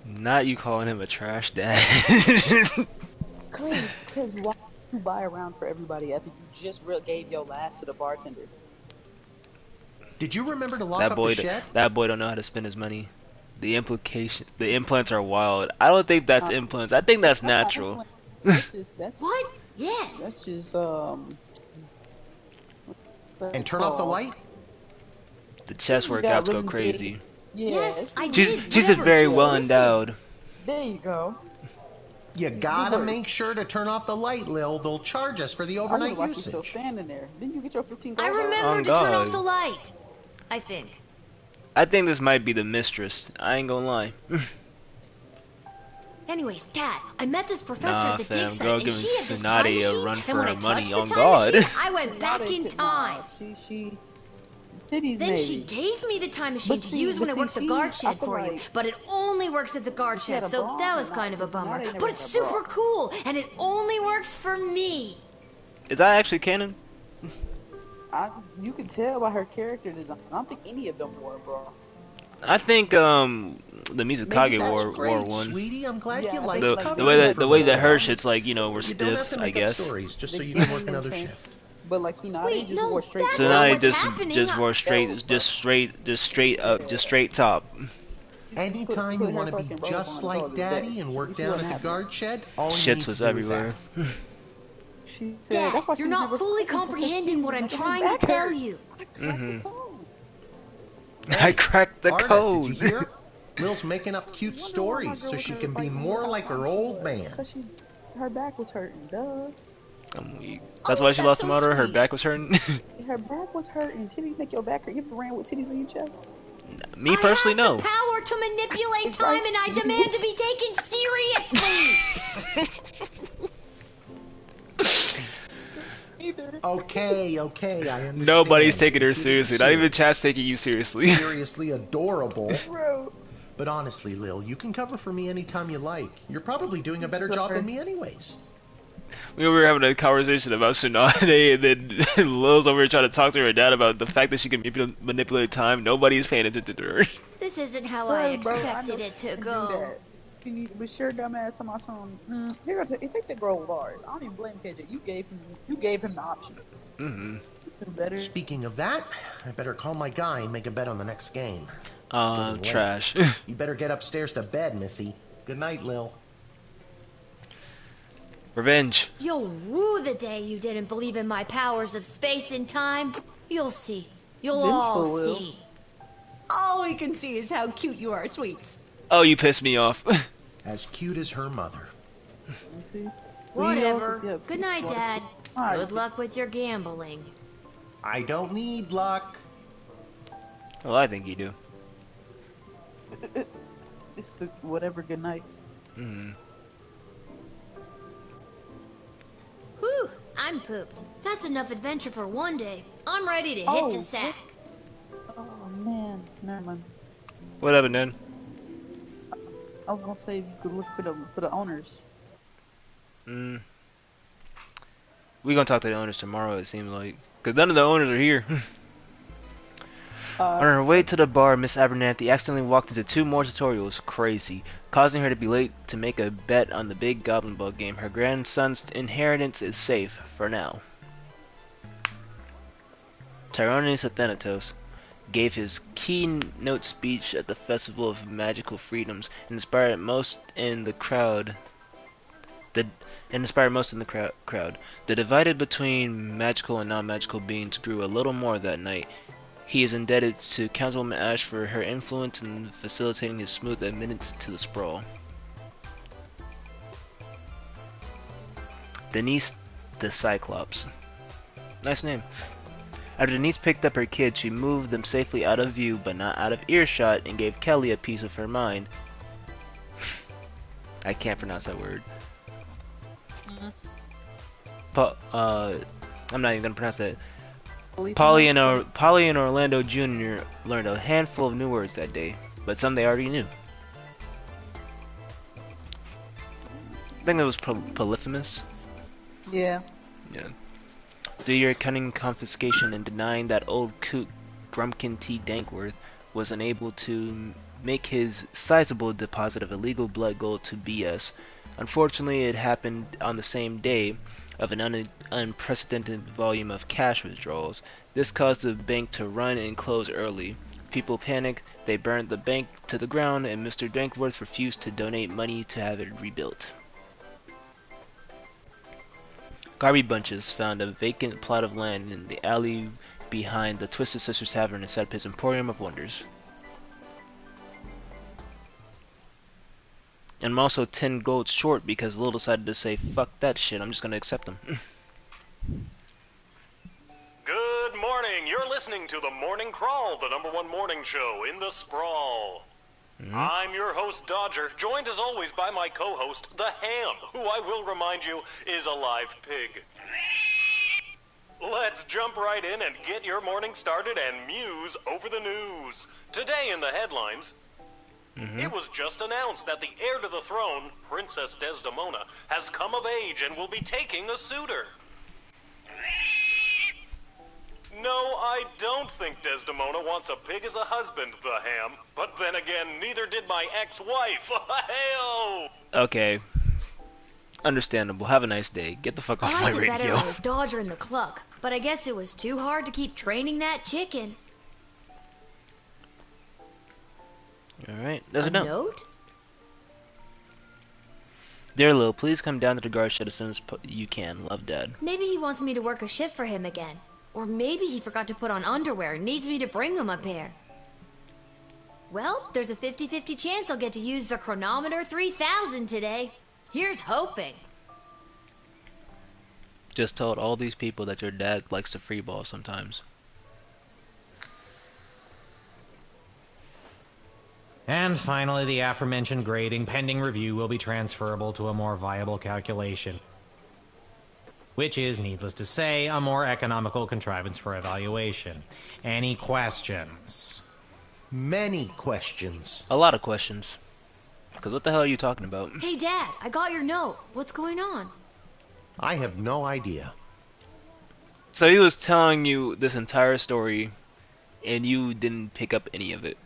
Not you calling him a trash dad. Cause why you buy a round for everybody after you just gave your last to the bartender? Did you remember to lock up the shed? That boy don't know how to spend his money. The implants are wild. I don't think that's implants. I think that's natural. What? Yes. That's just And turn off the light? The chest workouts go crazy. Yes, I did. She's just very well endowed. There you go. You gotta make sure to turn off the light, Lil. They'll charge us for the overnight usage. You still standing there. Didn't you get your 15 gold? I remember to turn off the light. I think. I think this might be the mistress. I ain't gonna lie. Anyways, Dad, I met this professor at the dig site, and she had this time time machine, a run and for when I her touched money, the on time God. machine, I went back in time. Then she gave me the time machine to use when I worked the guard shed for you, but it only works at the guard shed, so that was kind of a bummer. But it's super cool, and it only works for me. Is that actually canon? You can tell by her character design. I don't think any of them were, bro. I think the Mizukage wore one. Sweetie, I'm glad you like the way that her shits like were stiff, I guess. Stories just so you can work another shift. But like Tsunade just wore straight. Tsunade just wore straight top. Anytime you want to be just like Daddy and work down at the guard shed, all shits was everywhere. Dad, you're not fully comprehending what I'm trying to tell you. I cracked the code. Did you hear? Lil's making up cute stories so she can be more like her old man. Her back was hurting, duh. I'm weak. That's why she lost the motor. Her back was hurting. Her back was hurting. Titties make your back hurt. You ever ran with titties on your chest? Me personally, no. I have the power to manipulate time, and I demand to be taken seriously. Okay, I understand. Nobody's taking her seriously. Not even chat's taking you seriously. Seriously adorable. But honestly, Lil, you can cover for me anytime you like. You're probably doing a better job than me anyways. We were having a conversation about Tsunade, and then Lil's over here trying to talk to her dad about the fact that she can manipulate time. Nobody's paying attention to her. This isn't how I expected it to go. But sure, dumbass, on my son. Here, take the gold bars. I don't even blame KJ. You gave him the option. Speaking of that, I better call my guy and make a bet on the next game. Trash. You better get upstairs to bed, Missy. Good night, Lil. Revenge. You'll rue the day you didn't believe in my powers of space and time. You'll see. You'll all see. All we can see is how cute you are, sweets. Oh, you pissed me off. As cute as her mother. Whatever. Good night, Dad. Good luck with your gambling. I don't need luck. Well, I think you do. It's good, whatever, good night. Whew, I'm pooped. That's enough adventure for one day. I'm ready to hit the sack. Oh man, never mind. What happened then? I was gonna say you could look for the owners. We gonna talk to the owners tomorrow, it seems like. Cause none of the owners are here. On her way to the bar, Miss Abernathy accidentally walked into 2 more tutorials, crazy, causing her to be late to make a bet on the big Goblin Ball game. Her grandson's inheritance is safe, for now. Tyrannus Athanatos gave his keynote speech at the Festival of Magical Freedoms and inspired most in the crowd. The divided between magical and non-magical beings grew a little more that night. He is indebted to Councilwoman Ash for her influence in facilitating his smooth admittance to the sprawl. Denise the Cyclops. Nice name. After Denise picked up her kids, she moved them safely out of view but not out of earshot and gave Kelly a piece of her mind. I can't pronounce that word. I'm not even gonna pronounce that. Polly and Orlando Jr. learned a handful of new words that day, but some they already knew. I think that was Polyphemus. Yeah. Yeah. Through your cunning confiscation and denying that old kook Grumpkin T. Dankworth was unable to make his sizable deposit of illegal blood gold to BS. Unfortunately, it happened on the same day of an unprecedented volume of cash withdrawals. This caused the bank to run and close early. People panicked, they burned the bank to the ground, and Mr. Dankworth refused to donate money to have it rebuilt. Garby Bunches found a vacant plot of land in the alley behind the Twisted Sisters Tavern and set up his Emporium of Wonders. And I'm also 10 gold short because Lil decided to say, fuck that shit, I'm just gonna accept them. Good morning, you're listening to the Morning Crawl, the #1 morning show in the sprawl. I'm your host, Dodger, joined as always by my co-host, The Ham, who I will remind you is a live pig. Let's jump right in and get your morning started and muse over the news. Today in the headlines, it was just announced that the heir to the throne, Princess Desdemona, has come of age and will be taking a suitor. No, I don't think Desdemona wants a pig as a husband, The Ham. But then again, neither did my ex-wife. Hell! Okay. Understandable. Have a nice day. Get the fuck off my radio. I liked it better when it was Dodger and the Cluck, but I guess it was too hard to keep training that chicken. Alright, there's a note. Note? Dear Lil, please come down to the guard shed as soon as you can. Love, Dad. Maybe he wants me to work a shift for him again. Or maybe he forgot to put on underwear and needs me to bring him a pair. Well, there's a 50-50 chance I'll get to use the Chronometer 3000 today. Here's hoping. Just told all these people that your dad likes to freeball sometimes. And finally, the aforementioned grading pending review will be transferable to a more viable calculation, which is, needless to say, a more economical contrivance for evaluation. Any questions? Many questions. A lot of questions. Because what the hell are you talking about? Hey, Dad, I got your note. What's going on? I have no idea. So he was telling you this entire story, and you didn't pick up any of it.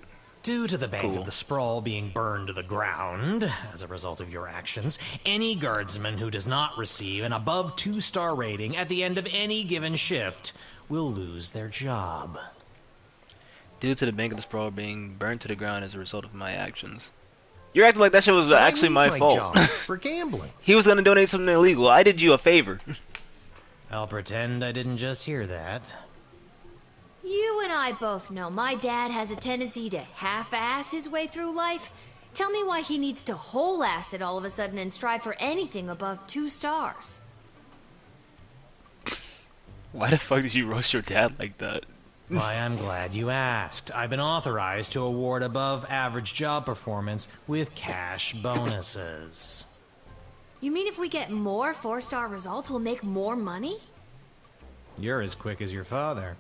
Due to the Bank of the Sprawl being burned to the ground as a result of your actions, any guardsman who does not receive an above 2-star rating at the end of any given shift will lose their job. Due to the Bank of the Sprawl being burned to the ground as a result of my actions. You're acting like that shit was actually my fault. Job for gambling. He was gonna donate something illegal. I did you a favor. I'll pretend I didn't just hear that. You and I both know my dad has a tendency to half-ass his way through life. Tell me why he needs to whole-ass it all of a sudden and strive for anything above 2 stars. Why the fuck did you roast your dad like that? Why, I'm glad you asked. I've been authorized to award above-average job performance with cash bonuses. You mean if we get more 4-star results, we'll make more money? You're as quick as your father.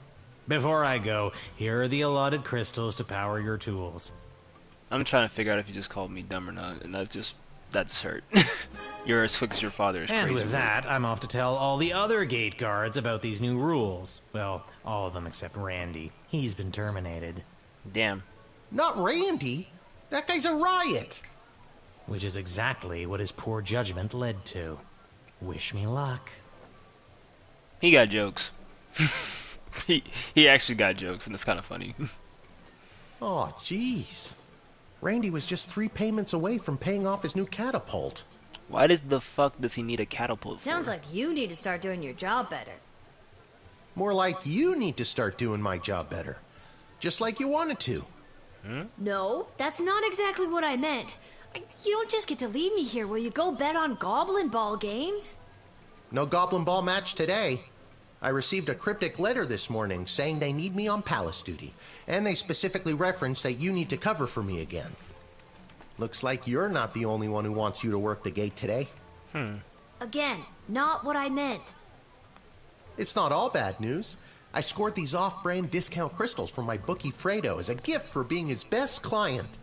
Before I go, here are the allotted crystals to power your tools. I'm trying to figure out if you just called me dumb or not, and that just hurt. You're as quick as your father is crazy. And with that, I'm off to tell all the other gate guards about these new rules. Well, all of them except Randy. He's been terminated. Damn. Not Randy. That guy's a riot. Which is exactly what his poor judgment led to. Wish me luck. He got jokes. He actually got jokes, and it's kind of funny. Oh, jeez. Randy was just 3 payments away from paying off his new catapult. Why the fuck does he need a catapult for? Sounds like you need to start doing your job better. More like you need to start doing my job better. Just like you wanted to. No, that's not exactly what I meant. You don't just get to leave me here. Will you go bet on Goblin Ball games? No Goblin Ball match today. I received a cryptic letter this morning saying they need me on palace duty, and they specifically referenced that you need to cover for me again. Looks like you're not the only one who wants you to work the gate today. Again, not what I meant. It's not all bad news. I scored these off-brand discount crystals from my bookie Fredo as a gift for being his best client.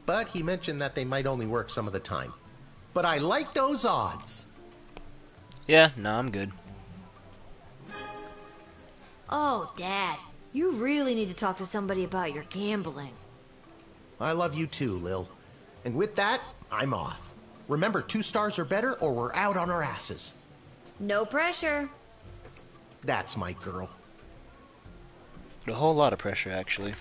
But he mentioned that they might only work some of the time. But I like those odds. Yeah, no, I'm good. Oh, Dad, you really need to talk to somebody about your gambling. I love you too, Lil. And with that, I'm off. Remember, 2 stars or better, or we're out on our asses. No pressure. That's my girl. A whole lot of pressure, actually.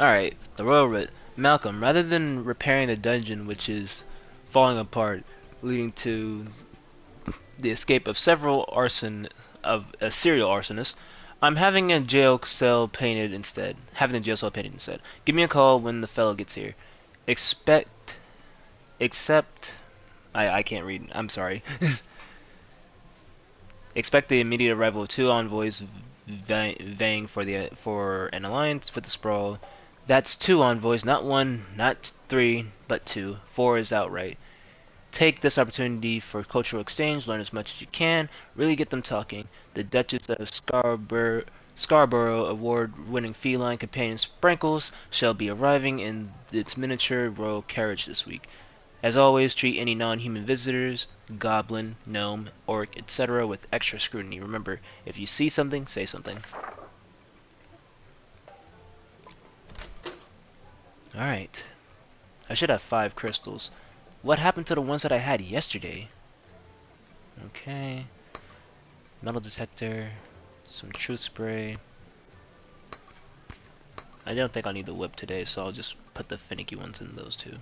Alright, the Royal Writ. Malcolm, rather than repairing the dungeon, which is falling apart, leading to the escape of serial arsonist, I'm having a jail cell painted instead. Give me a call when the fellow gets here. I can't read. I'm sorry. Expect the immediate arrival of 2 envoys vying for an alliance with the Sprawl. That's 2 envoys, not 1, not 3, but 2. 4 is outright. Take this opportunity for cultural exchange, learn as much as you can, really get them talking. The Duchess of Scarborough award-winning feline companion Sprinkles shall be arriving in its miniature royal carriage this week. As always, treat any non-human visitors, goblin, gnome, orc, etc. with extra scrutiny. Remember, if you see something, say something. Alright. I should have 5 crystals. What happened to the ones that I had yesterday? Okay. Metal detector. Some truth spray. I don't think I'll need the whip today, so I'll just put the finicky ones in those 2.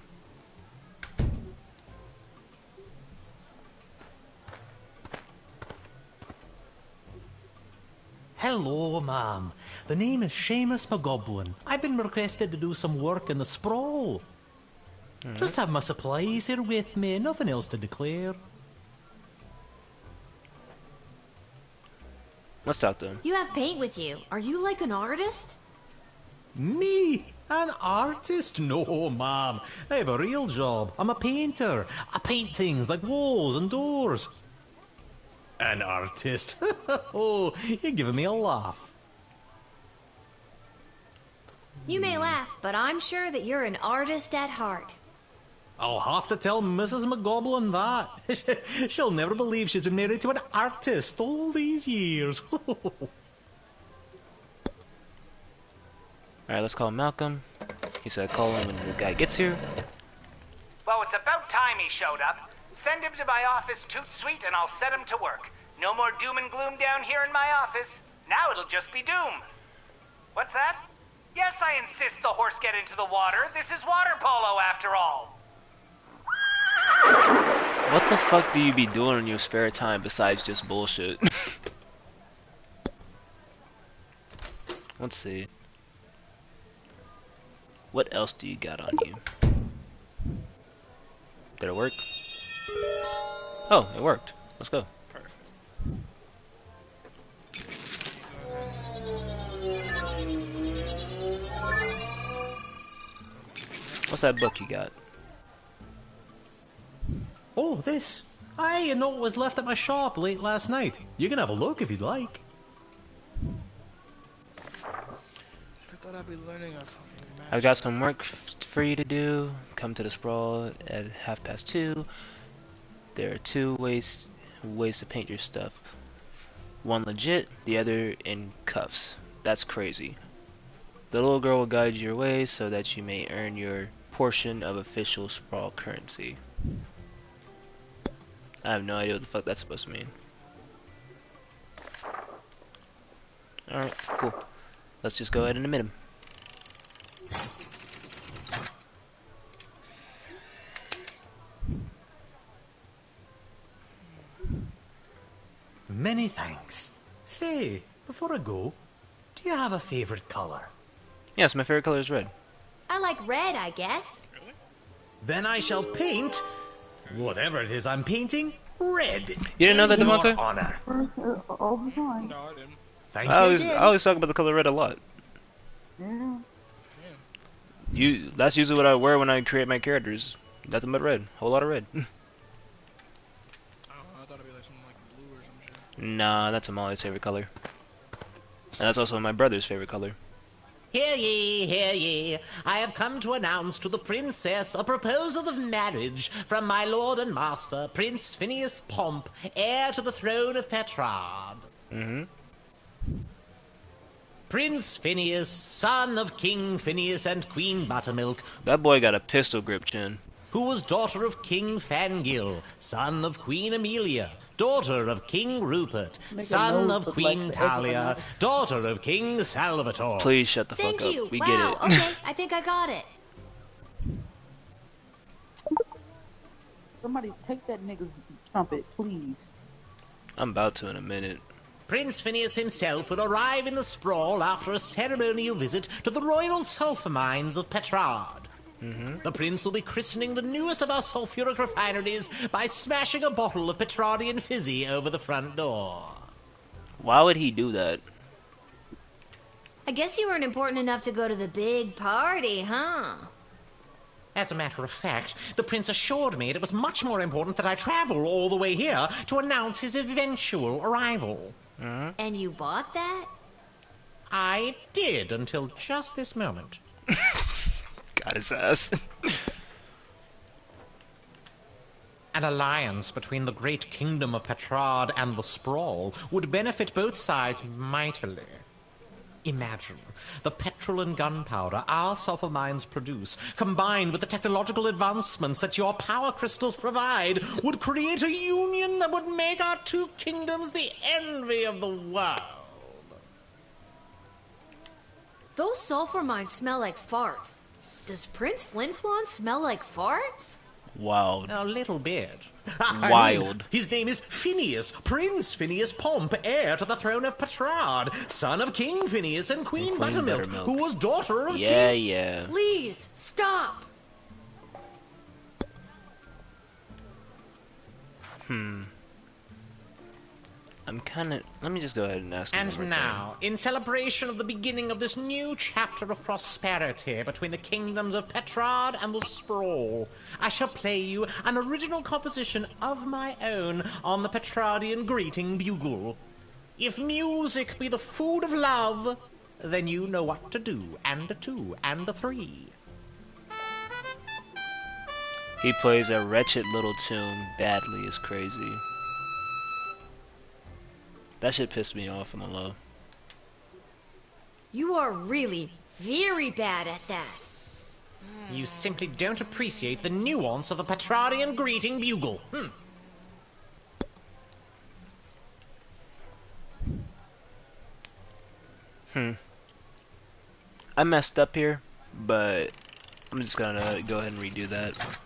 Hello, ma'am. The name is Seamus McGoblin. I've been requested to do some work in the Sprawl. Just have my supplies here with me, nothing else to declare. Let's talk to him. You have paint with you. Are you like an artist? Me? An artist? No, ma'am. I have a real job. I'm a painter. I paint things like walls and doors. An artist? Oh, you're giving me a laugh. You may laugh, but I'm sure that you're an artist at heart. I'll have to tell Mrs. McGoblin that. She'll never believe she's been married to an artist all these years. Alright, let's call Malcolm. He said call him when the guy gets here. Well, it's about time he showed up. Send him to my office toot sweet and I'll set him to work. No more doom and gloom down here in my office. Now it'll just be doom. What's that? Yes, I insist the horse get into the water. This is water polo after all. What the fuck do you be doing in your spare time besides just bullshit? Let's see. What else do you got on you? Did it work? Oh, it worked. Let's go. Perfect. What's that book you got? Oh, this. I know it was left at my shop late last night. You can have a look if you'd like. I thought I'd be learning a fucking magic. I've got some work for you to do. Come to the sprawl at 2:30. There are two ways to paint your stuff. One legit, the other in cuffs. That's crazy. The little girl will guide your way so that you may earn your portion of official sprawl currency. I have no idea what the fuck that's supposed to mean. Alright, cool. Let's just go ahead and admit him. Many thanks. Say, before I go, do you have a favorite color? Yes, my favorite color is red. I like red, I guess. Then I shall paint, whatever it is I'm painting, red. You didn't know that, In your Devontae? honor. All the time. No, I didn't. Thank I you always, again. I always talk about the color red a lot. Yeah. That's usually what I wear when I create my characters. Nothing but red. Whole lot of red. I thought it'd be like something like blue or some shit. Nah, that's Amalia's favorite color. And that's also my brother's favorite color. Hear ye, hear ye. I have come to announce to the princess a proposal of marriage from my lord and master, Prince Phineas Pomp, heir to the throne of Petrard. Prince Phineas, son of King Phineas and Queen Buttermilk, That boy got a pistol grip chin. who was daughter of King Fangil, son of Queen Amelia, daughter of King Rupert, Make a son nose of look Queen like the edge of a Talia, knife. daughter of King Salvatore. Please shut the Thank fuck you. up. We wow. get it. Okay, I think I got it. Somebody take that nigga's trumpet, please. I'm about to in a minute. Prince Phineas himself will arrive in the sprawl after a ceremonial visit to the royal sulphur mines of Petrard. The prince will be christening the newest of our sulphuric refineries by smashing a bottle of Petrardian fizzy over the front door. Why would he do that? I guess you weren't important enough to go to the big party, huh? As a matter of fact, the prince assured me it was much more important that I travel all the way here to announce his eventual arrival. And you bought that? I did until just this moment. Got his ass. An alliance between the great kingdom of Petrard and the Sprawl would benefit both sides mightily. Imagine the petrol and gunpowder our sulphur mines produce, combined with the technological advancements that your power crystals provide, would create a union that would make our two kingdoms the envy of the world. Those sulfur mines smell like farts. Does Prince Flinflon smell like farts? Wild. A little bit. Wild. His name is Phineas, Prince Phineas Pomp, heir to the throne of Petrard, son of King Phineas and Queen Buttermilk, who was daughter of King... Yeah. Please, stop! I'm kinda... Let me just go ahead and ask him one And more now, in celebration of the beginning of this new chapter of prosperity between the kingdoms of Petrard and the Sprawl, I shall play you an original composition of my own on the Petrardian greeting bugle. If music be the food of love, then you know what to do, and a two, and a three. He plays a wretched little tune badly is crazy. That shit pissed me off on the low. You are really very bad at that. You simply don't appreciate the nuance of the Petrardian greeting bugle. I messed up here, but I'm just gonna go ahead and redo that.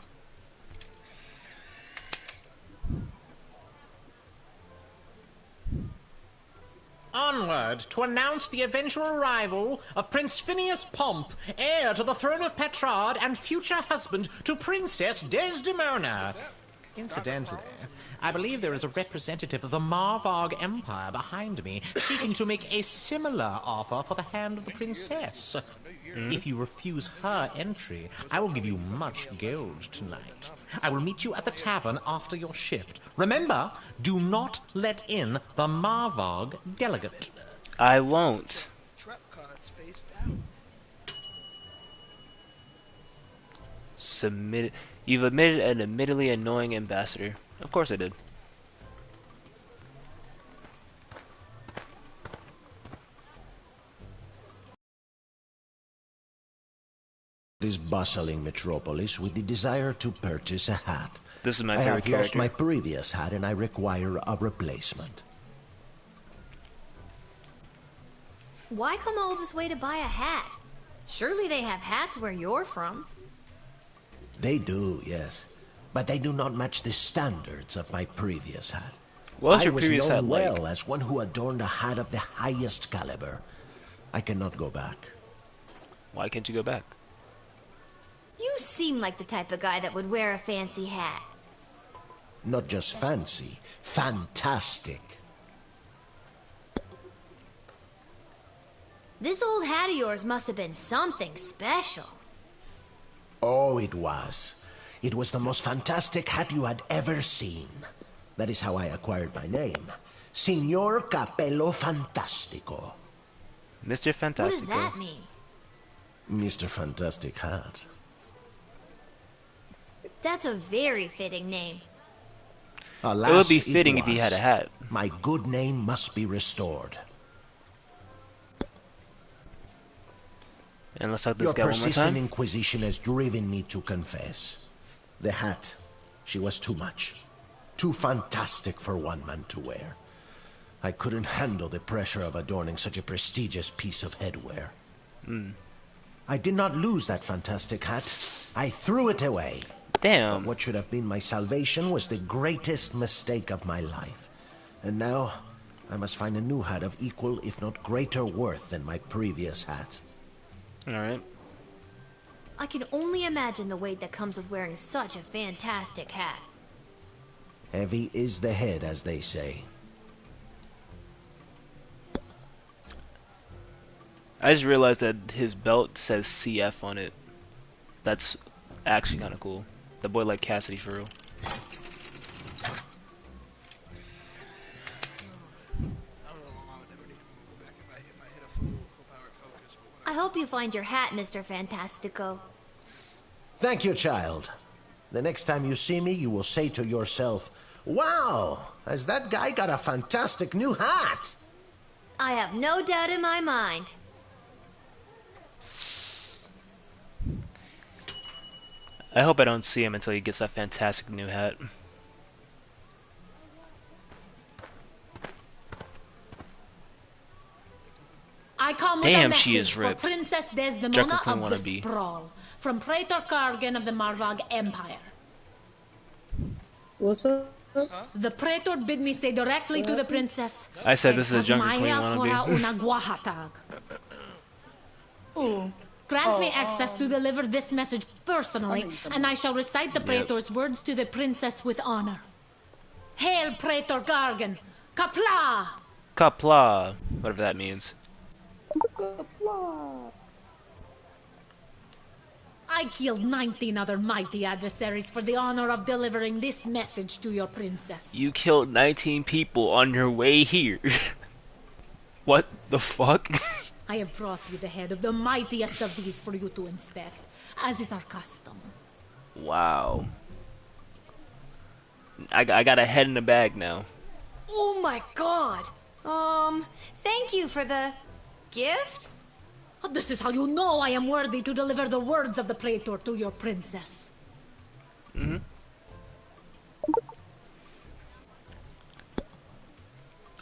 onward to announce the eventual arrival of Prince Phineas Pomp, heir to the throne of Petrarch and future husband to Princess Desdemona. Incidentally, I believe there is a representative of the Marvog Empire behind me seeking to make a similar offer for the hand of the princess. If you refuse her entry, I will give you much gold tonight. I will meet you at the tavern after your shift. Remember, do not let in the Marvog delegate. I won't. Trap cards face down. Submit. You've admitted an admittedly annoying ambassador. Of course I did. This bustling metropolis with the desire to purchase a hat. This is my I favorite have lost character. my previous hat and I require a replacement. Why come all this way to buy a hat? Surely they have hats where you're from. They do, yes. But they do not match the standards of my previous hat. What was your I was previous known hat like? well as one who adorned a hat of the highest caliber. I cannot go back. Why can't you go back? You seem like the type of guy that would wear a fancy hat. Not just fancy, fantastic. This old hat of yours must have been something special. Oh, it was. It was the most fantastic hat you had ever seen. That is how I acquired my name. Signor Capello Fantastico. Mr. Fantastico. What does that mean? Mr. Fantastic Hat. That's a very fitting name. Alas, it would be fitting if he was. had a hat. My good name must be restored. And let's talk this Your guy one more persistent time. inquisition has driven me to confess. The hat, she was too much. Too fantastic for one man to wear. I couldn't handle the pressure of adorning such a prestigious piece of headwear. I did not lose that fantastic hat. I threw it away. Damn. But what should have been my salvation was the greatest mistake of my life. And now, I must find a new hat of equal, if not greater worth than my previous hat. Alright. I can only imagine the weight that comes with wearing such a fantastic hat. Heavy is the head, as they say. I just realized that his belt says CF on it. That's actually kind of cool. The boy like Cassidy for real. I hope you find your hat, Mr. Fantastico. Thank you, child. The next time you see me, you will say to yourself, "Wow, has that guy got a fantastic new hat?" I have no doubt in my mind. I hope I don't see him until he gets that fantastic new hat. I come Damn, with a she is message for ripped. Princess Desdemona Dreckel of the wannabe. Sprawl, from Praetor Kargan of the Marvog Empire. What's up? The Praetor bid me say directly to the princess. I said this is a Jungle Queen wannabe. Grant me access to deliver this message personally, and I shall recite the Praetor's words to the princess with honor. Hail, Praetor Kargan! Kapla! Kapla, whatever that means. I killed 19 other mighty adversaries for the honor of delivering this message to your princess. You killed 19 people on your way here. What the fuck? I have brought you the head of the mightiest of these for you to inspect, as is our custom. Wow. I got a head in the bag now. Oh my god! Thank you for the gift? This is how you know I am worthy to deliver the words of the Praetor to your princess. Mm-hmm.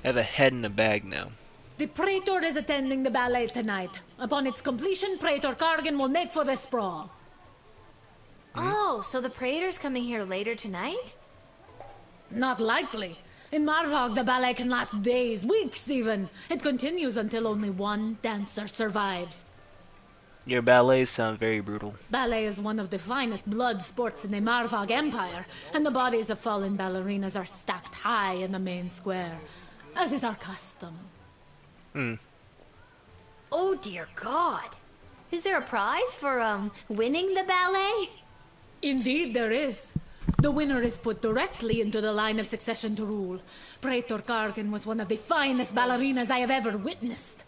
I have a head in the bag now. The Praetor is attending the ballet tonight. Upon its completion, Praetor Kargan will make for the Sprawl. Oh, so the Praetor's coming here later tonight? Not likely. In Marvog, the ballet can last days, weeks even. It continues until only one dancer survives. Your ballets sound very brutal. Ballet is one of the finest blood sports in the Marvog Empire, and the bodies of fallen ballerinas are stacked high in the main square, as is our custom. Oh dear God. Is there a prize for, winning the ballet? Indeed there is. The winner is put directly into the line of succession to rule. Praetor Kargan was one of the finest ballerinas I have ever witnessed.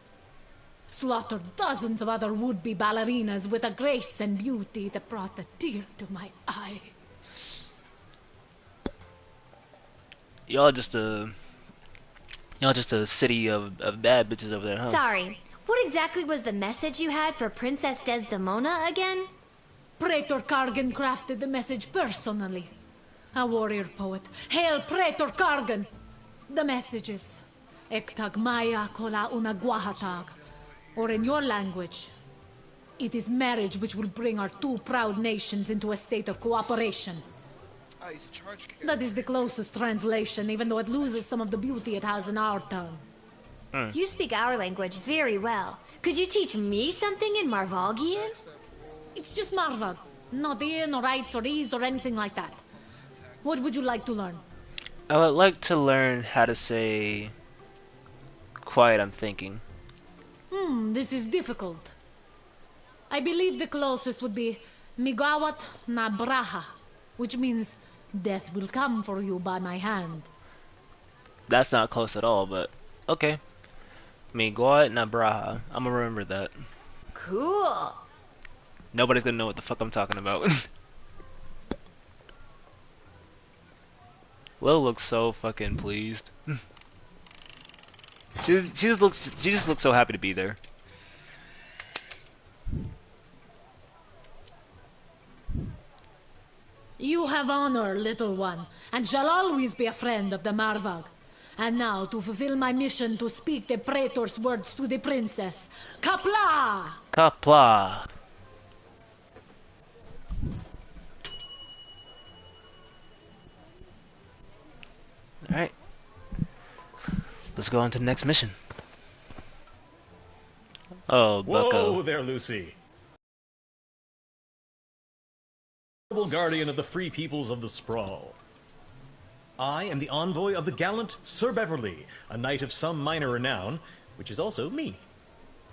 Slaughtered dozens of other would-be ballerinas with a grace and beauty that brought a tear to my eye. Y'all just a city of bad bitches over there, huh? Sorry, what exactly was the message you had for Princess Desdemona again? Praetor Kargan crafted the message personally. A warrior poet. Hail Praetor Kargan! The message is Ektag Maya Kola Una Guahatag. Or in your language, it is marriage which will bring our two proud nations into a state of cooperation. That is the closest translation, even though it loses some of the beauty it has in our tongue. You speak our language very well. Could you teach me something in Marvogian? It's just Marvog. Not in or rights or ease or anything like that. What would you like to learn? I would like to learn how to say quiet, I'm thinking. This is difficult. I believe the closest would be Migawat na Braha, which means death will come for you by my hand. That's not close at all, but okay. Migawat na Braha. I'm gonna remember that. Cool. Nobody's gonna know what the fuck I'm talking about. Lil looks so fucking pleased. She just looks so happy to be there. You have honor, little one, and shall always be a friend of the Marvag. And now, to fulfill my mission to speak the Praetor's words to the princess. Kapla! Kapla! Alright. Let's go on to the next mission. Oh, Bucko. Whoa there, Lucy. Noble guardian of the free peoples of the Sprawl. I am the envoy of the gallant Sir Beverly, a knight of some minor renown, which is also me.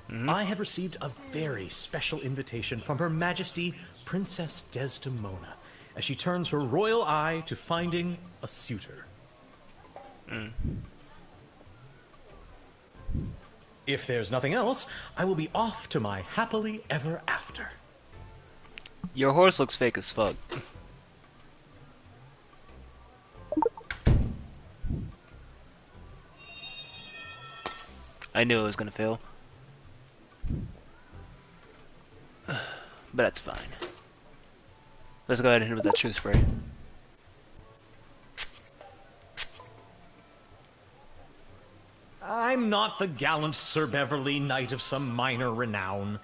I have received a very special invitation from Her Majesty Princess Desdemona, as she turns her royal eye to finding a suitor. If there's nothing else, I will be off to my happily ever after. Your horse looks fake as fuck. I knew it was gonna fail. But that's fine. Let's go ahead and hit with that truth spray. I'm not the gallant Sir Beverly, knight of some minor renown.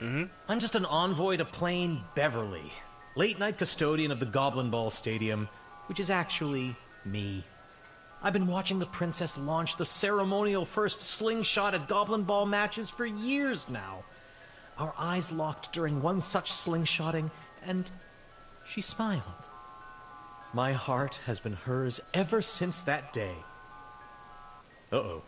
I'm just an envoy to plain Beverly, late-night custodian of the Goblin Ball Stadium, which is actually me. I've been watching the princess launch the ceremonial first slingshot at Goblin Ball matches for years now. Our eyes locked during one such slingshotting, and she smiled. My heart has been hers ever since that day. Uh-oh.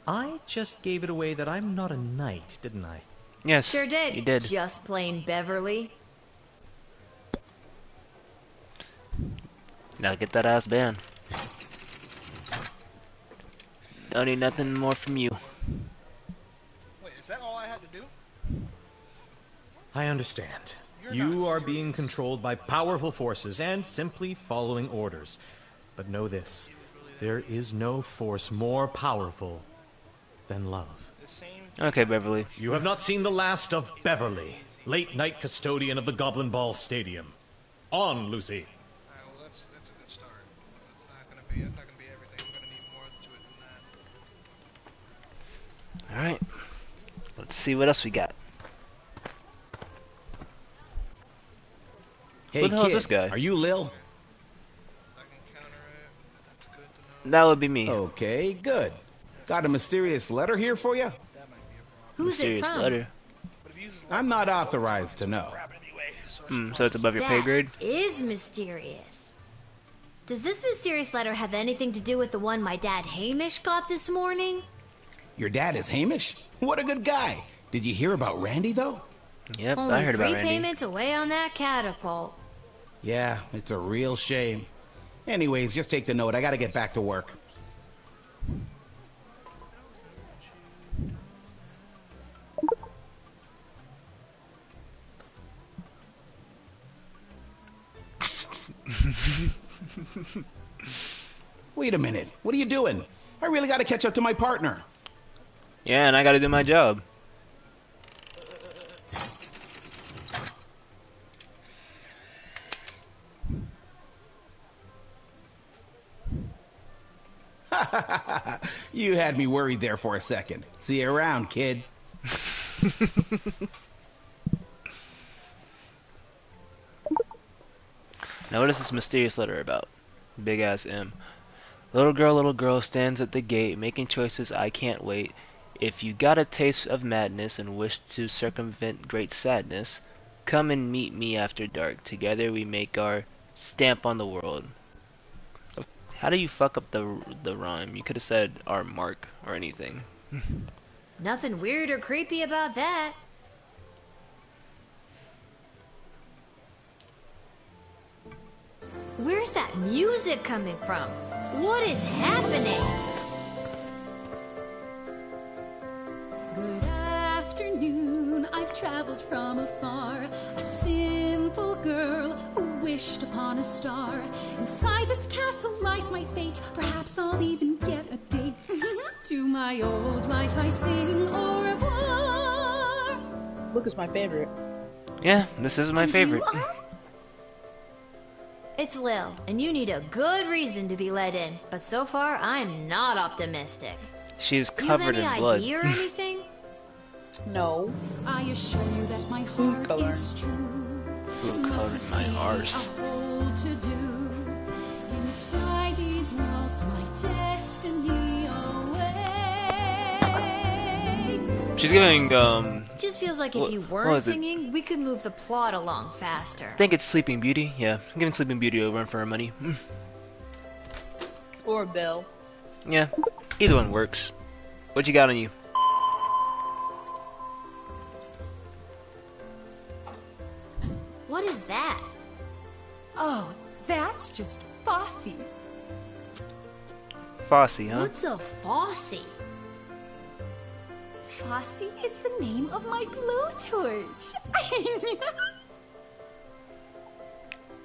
I just gave it away that I'm not a knight, didn't I? Yes, sure did. You did. Just plain Beverly. Now get that ass banned. Don't need nothing more from you. Wait, is that all I had to do? I understand. You are being controlled by powerful forces and simply following orders. But know this, there is no force more powerful than love. Okay, Beverly. You have not seen the last of Beverly, late-night custodian of the Goblin Ball Stadium. On, Lucy. Alright, well that's a good start. That's not gonna be everything. I'm gonna need more to it than that. Alright. Let's see what else we got. Hey, Who the hell is kid, this guy? Are you Lil? That would be me. Okay, good. Got a mysterious letter here for you? Who's it from? Letter. I'm not authorized to know. So it's above your pay grade? That is mysterious. Does this mysterious letter have anything to do with the one my dad Hamish got this morning? Your dad is Hamish? What a good guy. Did you hear about Randy, though? Yep, Only I heard about 3 Randy. payments away on that catapult. Yeah, it's a real shame. Anyways, just take the note. I gotta get back to work. Wait a minute. What are you doing? I really gotta catch up to my partner. Yeah, and I gotta do my job. You had me worried there for a second. See you around, kid. Now what is this mysterious letter about? Big ass M. Little girl stands at the gate, making choices I can't wait. If you got a taste of madness and wish to circumvent great sadness, come and meet me after dark. Together we make our stamp on the world. How do you fuck up the rhyme? You could have said our mark or anything. Nothing weird or creepy about that. Where's that music coming from? What is happening? Good afternoon, I've traveled from afar. A simple girl who wished upon a star. Inside this castle lies my fate. Perhaps I'll even get a date. To my old life I sing au revoir. Look, is my favorite. Yeah, this is my favorite. It's Lil, and you need a good reason to be let in. But so far, I'm not optimistic. She is covered in blood. Do you have any idea or anything? No. I assure you that my heart is true. Food colored my arse. To do. Inside these walls, my destiny awaits. She's giving Just feels like if you weren't singing, we could move the plot along faster. I think it's Sleeping Beauty. Yeah, I'm giving Sleeping Beauty a run for her money. Or Belle. Yeah, either one works. What you got on you? What is that? Oh, that's just Fosse. Fosse, huh? What's a Fosse? Fosse is the name of my blowtorch.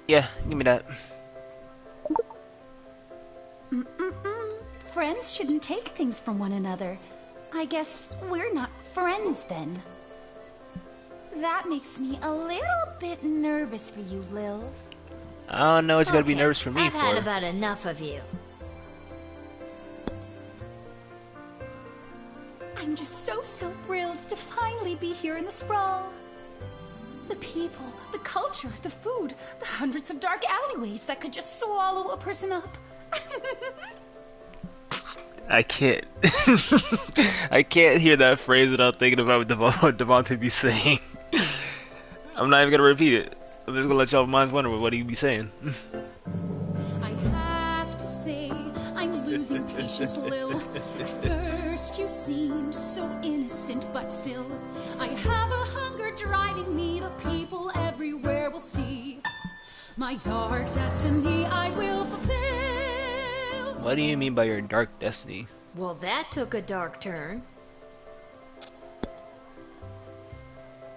Yeah, give me that. Friends shouldn't take things from one another. I guess we're not friends then. That makes me a little bit nervous for you, Lil. I don't know what you gotta be nervous for me I've for. had about enough of you. I'm just so thrilled to finally be here in the sprawl. The people, the culture, the food, the hundreds of dark alleyways that could just swallow a person up. I can't. I can't hear that phrase without thinking about what Devontae be saying. I'm not even gonna repeat it. I'm just gonna let y'all minds wonder what he be saying. I have to say, I'm losing patience, Lil. At first you seemed so innocent, but still, I have a hunger driving me. The people everywhere will see my dark destiny I will fulfill. What do you mean by your dark destiny? Well, that took a dark turn.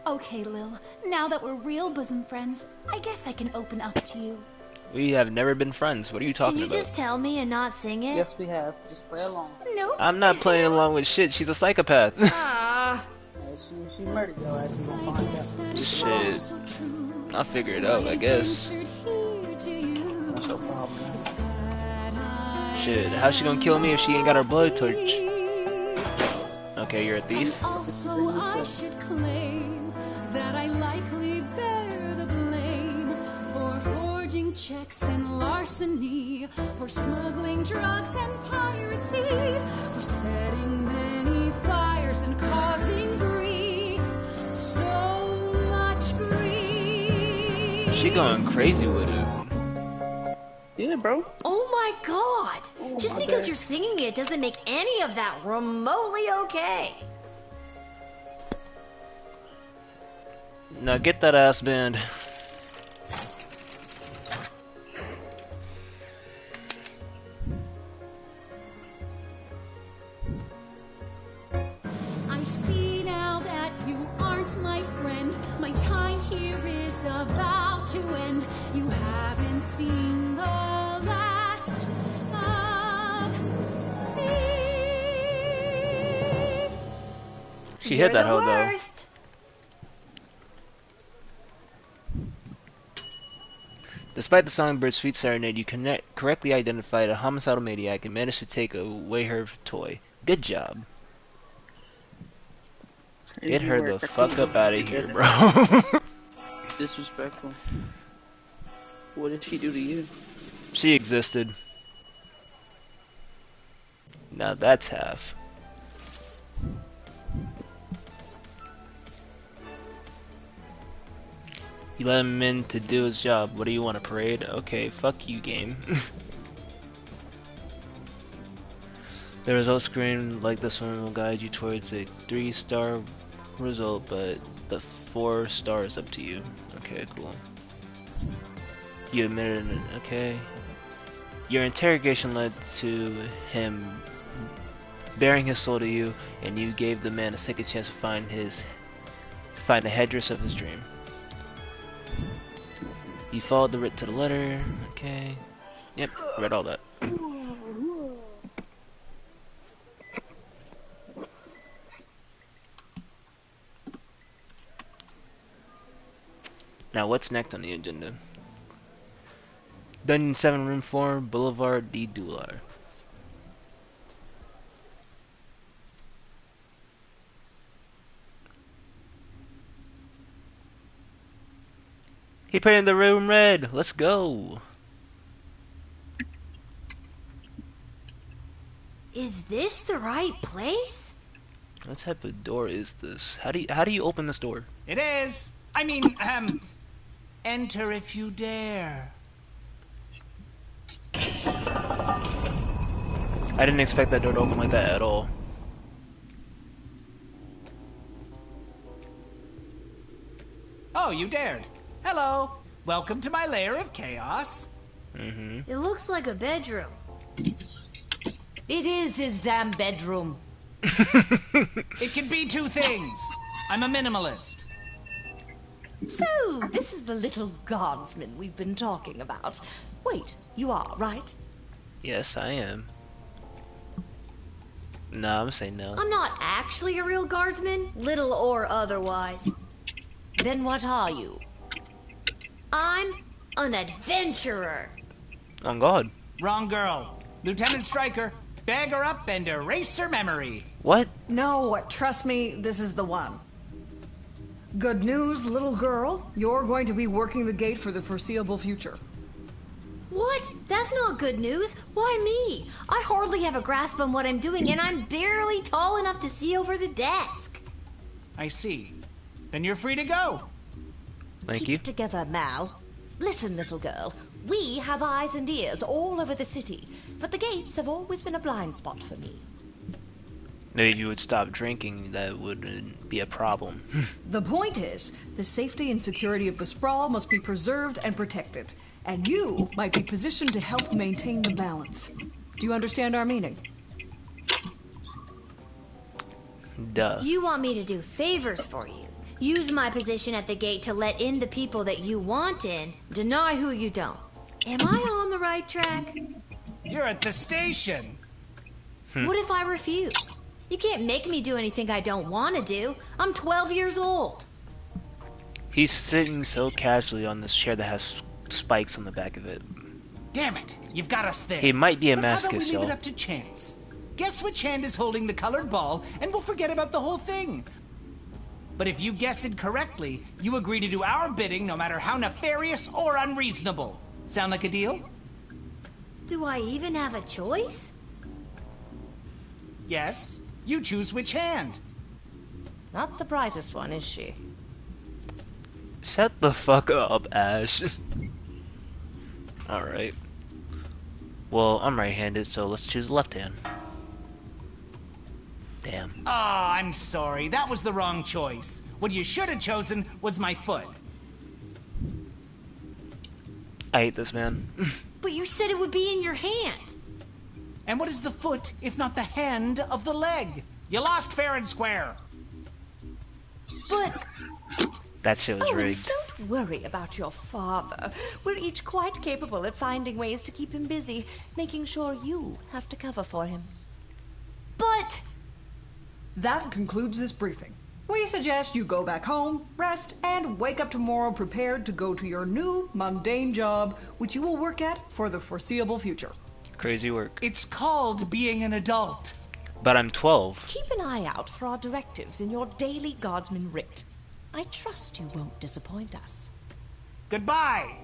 Okay, Lil, now that we're real bosom friends, I guess I can open up to you. We have never been friends. What are you talking Can you about? just tell me and not sing it? Yes, we have. Just play along. Nope. I'm not playing along with shit. She's a psychopath. Ah. She murdered your ass. You gonna find out. Shit. I'll figure it out, I guess. That's your problem. Shit, how's she gonna kill me if she ain't got her blood torch? Okay, you're a thief. Also, I should claim that I likely bear the blame for forging writing checks and larceny, for smuggling drugs and piracy, for setting many fires and causing grief, so much grief. She going crazy with it. Yeah, bro. Oh my god! Oh, Just my because bad. you're singing it doesn't make any of that remotely okay. Now get that ass band. I see now that you aren't my friend. My time here is about to end. You haven't seen the last of me. She hit that hoe though. Worst. Despite the songbird's sweet serenade, you correctly identified a homicidal maniac and managed to take away her toy. Good job. Get her the fuck up out of here, bro. Disrespectful. What did she do to you? She existed. Now that's half. You let him in to do his job. What do you want, a parade? Okay, fuck you, game. The result screen like this one will guide you towards a 3-star result, but the 4-star is up to you. Okay, cool. You admitted it, okay. Your interrogation led to him bearing his soul to you, and you gave the man a second chance to find the headdress of his dream. You followed the writ to the letter, okay. Yep, read all that. Now what's next on the agenda? Dungeon 7, Room 4, Boulevard de Doular. He painted the room red. Let's go. Is this the right place? What type of door is this? How do you open this door? It is. I mean, enter if you dare. I didn't expect that door to open like that at all. Oh, you dared. Hello. Welcome to my lair of chaos. It looks like a bedroom. It is his damn bedroom. It can be two things. I'm a minimalist. So, this is the little guardsman we've been talking about. Wait, you are, right? Yes, I am. No, I'm saying no. I'm not actually a real guardsman, little or otherwise. Then what are you? I'm an adventurer. On God. Wrong girl. Lieutenant Stryker, bag her up and erase her memory. What? No, trust me, this is the one. Good news, little girl. You're going to be working the gate for the foreseeable future. What? That's not good news. Why me? I hardly have a grasp on what I'm doing, and I'm barely tall enough to see over the desk. I see. Then you're free to go. Thank Keep you. it together, Mal. Listen, little girl. We have eyes and ears all over the city, but the gates have always been a blind spot for me. Maybe if you would stop drinking, that wouldn't be a problem. The point is, the safety and security of the sprawl must be preserved and protected, and you might be positioned to help maintain the balance. Do you understand our meaning? Duh. You want me to do favors for you. Use my position at the gate to let in the people that you want in, deny who you don't. Am I on the right track? You're at the station. What if I refuse? You can't make me do anything I don't want to do. I'm 12 years old. He's sitting so casually on this chair that has spikes on the back of it. Damn it, you've got us there. He might be a But how about we masochist, leave y'all. it up to chance? Guess which hand is holding the colored ball, and we'll forget about the whole thing. But if you guess it correctly, you agree to do our bidding no matter how nefarious or unreasonable. Sound like a deal? Do I even have a choice? Yes. You choose which hand. Not the brightest one, is she? Shut the fuck up, Ash. Alright. Well, I'm right-handed, so let's choose left hand. Damn. Oh, I'm sorry. That was the wrong choice. What you should have chosen was my foot. I hate this man. But you said it would be in your hand. And what is the foot if not the hand of the leg? You lost fair and square. But... That shit was rigged. Don't worry about your father. We're each quite capable at finding ways to keep him busy, making sure you have to cover for him. But... That concludes this briefing. We suggest you go back home, rest, and wake up tomorrow prepared to go to your new mundane job, which you will work at for the foreseeable future. Crazy work. It's called being an adult. But I'm 12. Keep an eye out for our directives in your daily Guardsman writ. I trust you won't disappoint us. Goodbye.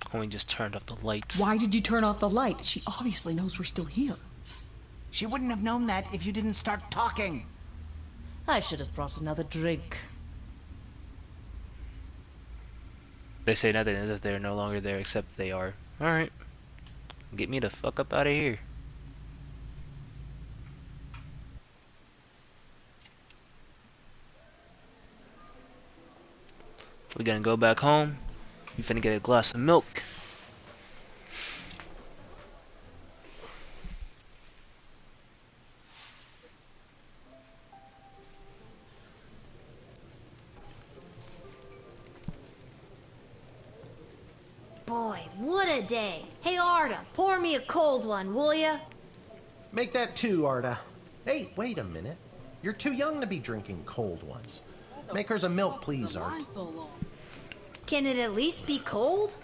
Homie just turned off the lights. Why did you turn off the light? She obviously knows we're still here. She wouldn't have known that if you didn't start talking. I should have brought another drink. They say nothing as if they're no longer there, except they are. Alright. Get me the fuck up out of here. We're gonna go back home. We finna get a glass of milk. Boy, what a day. Hey, Arda, pour me a cold one, will ya? Make that 2, Arda. Hey, wait a minute. You're too young to be drinking cold ones. Make hers a milk, please, Art. Can it at least be cold?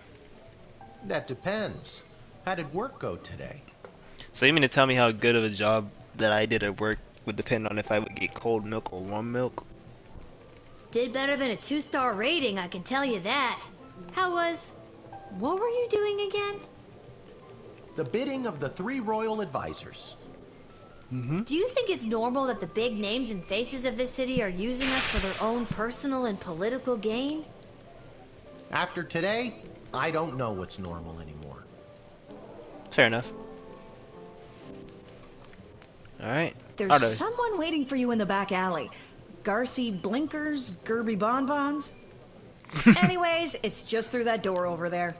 That depends. How did work go today? So you mean to tell me how good of a job that I did at work would depend on if I would get cold milk or warm milk? Did better than a 2-star rating, I can tell you that. How was... What were you doing again? The bidding of the 3 royal advisors. Do you think it's normal that the big names and faces of this city are using us for their own personal and political gain? After today, I don't know what's normal anymore. Fair enough. Alright. There's someone waiting for you in the back alley. Garcy Blinkers, Gerby Bonbons. Anyways, it's just through that door over there.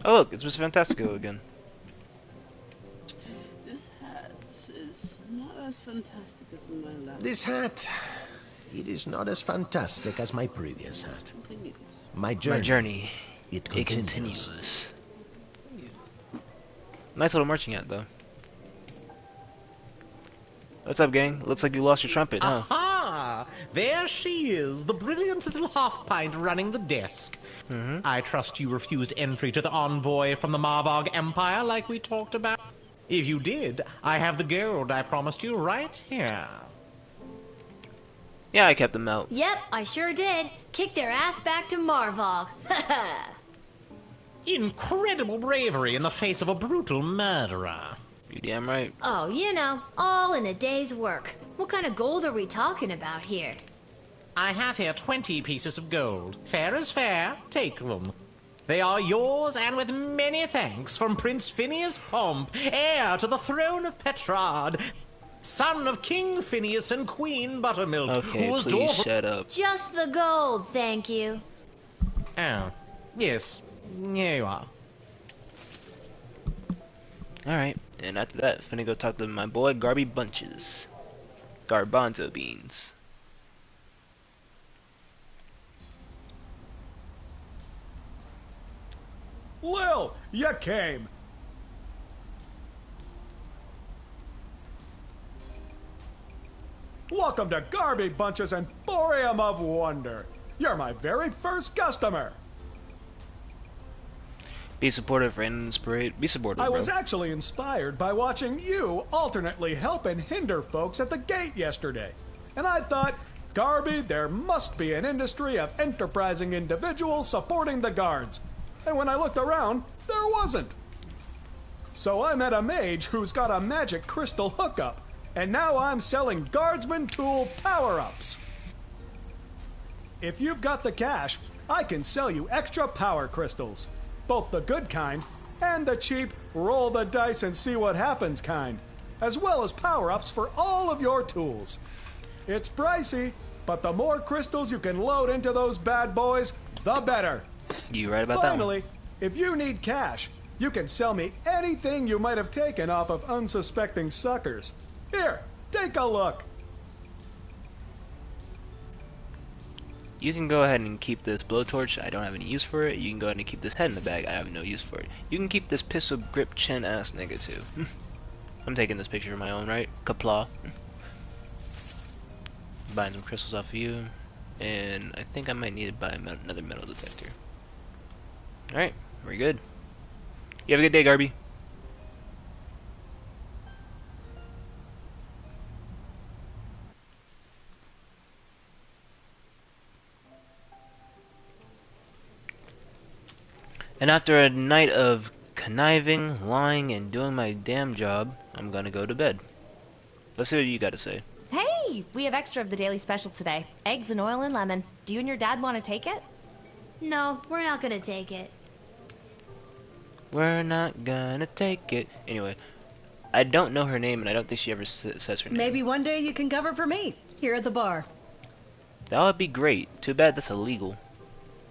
Oh look, it's Mr. Fantastico again. This hat is not as fantastic as my last. This hat, it is not as fantastic as my previous hat. Continues. My journey, it continues. Nice little marching hat, though. What's up, gang? Looks like you lost your trumpet, huh? Aha! There she is, the brilliant little half-pint running the desk. I trust you refused entry to the envoy from the Marvog Empire like we talked about? If you did, I have the gold I promised you right here. Yeah, I kept them out. Yep, I sure did. Kick their ass back to Marvog. Incredible bravery in the face of a brutal murderer. You damn right. Oh, you know, all in a day's work. What kind of gold are we talking about here? I have here 20 pieces of gold. Fair is fair. Take them. They are yours, and with many thanks from Prince Phineas Pomp, heir to the throne of Petrard, son of King Phineas and Queen Buttermilk, Okay, who was please daughter... shut up. Just the gold, thank you. Oh, yes. Here you are. Alright, and after that, finna go talk to my boy Garby Bunches. Garbanzo beans. Lil, you came. Welcome to Garby Bunches Emporium of Wonder. You're my very first customer. Be supportive and inspired. Be supportive, I bro. was actually inspired by watching you alternately help and hinder folks at the gate yesterday. And I thought, Garby, there must be an industry of enterprising individuals supporting the guards. And when I looked around, there wasn't. So I met a mage who's got a magic crystal hookup, and now I'm selling Guardsman tool power-ups. If you've got the cash, I can sell you extra power crystals. Both the good kind and the cheap roll the dice and see what happens kind, as well as power-ups for all of your tools. It's pricey, but the more crystals you can load into those bad boys, the better. You right about that one. Finally, if you need cash, you can sell me anything you might have taken off of unsuspecting suckers. Here, take a look. You can go ahead and keep this blowtorch. I don't have any use for it. You can go ahead and keep this head in the bag. I have no use for it. You can keep this pistol grip chin ass nigga too. I'm taking this picture of my own, right? Kapla. Buying some crystals off of you. And I think I might need to buy another metal detector. Alright, we're good. You have a good day, Garby. And after a night of conniving, lying, and doing my damn job, I'm gonna go to bed. Let's see what you gotta say. Hey, we have extra of the daily special today. Eggs and oil and lemon. Do you and your dad want to take it? No, we're not gonna take it. We're not gonna take it. Anyway, I don't know her name, and I don't think she ever says her name. Maybe one day you can cover for me here at the bar. That would be great. Too bad that's illegal.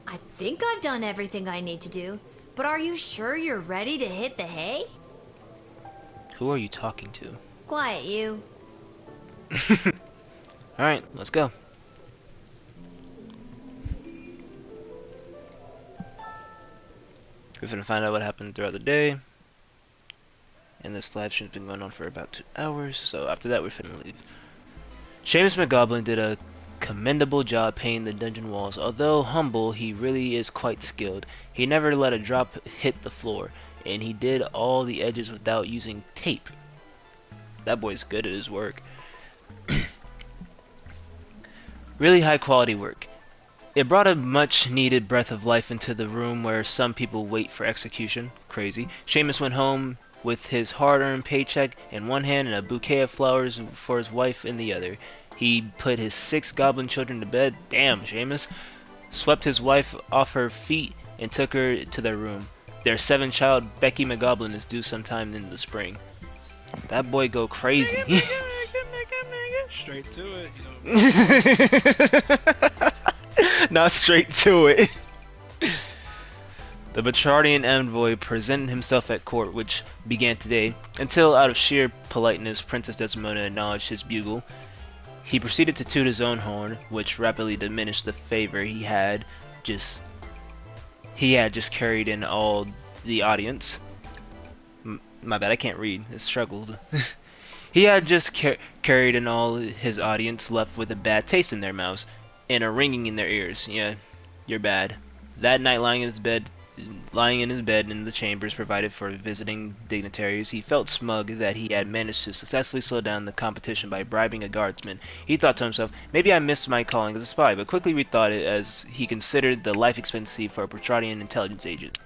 I think I've done everything I need to do, but are you sure you're ready to hit the hay? Who are you talking to? Quiet, you. Alright, let's go. We're gonna find out what happened throughout the day. And this live stream's been going on for about 2 hours, so after that we're finna leave. Seamus McGoblin did a commendable job painting the dungeon walls. Although humble, he really is quite skilled. He never let a drop hit the floor, and he did all the edges without using tape. That boy's good at his work. Really high quality work. It brought a much needed breath of life into the room where some people wait for execution. Crazy. Seamus went home with his hard-earned paycheck in one hand and a bouquet of flowers for his wife in the other. He put his 6 goblin children to bed. Damn, Seamus. Swept his wife off her feet and took her to their room. Their 7th child, Becky McGoblin, is due sometime in the spring. That boy go crazy. Straight to it. Not straight to it. The Betrardian envoy presented himself at court, which began today, until out of sheer politeness Princess Desdemona acknowledged his bugle. He proceeded to toot his own horn, which rapidly diminished the favor he had just carried in all the audience. My bad, I can't read. It struggled. He had just carried in all his audience, left with a bad taste in their mouths and a ringing in their ears. Yeah, you're bad. That night, lying in his bed in the chambers provided for visiting dignitaries, he felt smug that he had managed to successfully slow down the competition by bribing a guardsman. He thought to himself, maybe I missed my calling as a spy, but quickly rethought it as he considered the life expectancy for a Petrardian intelligence agent.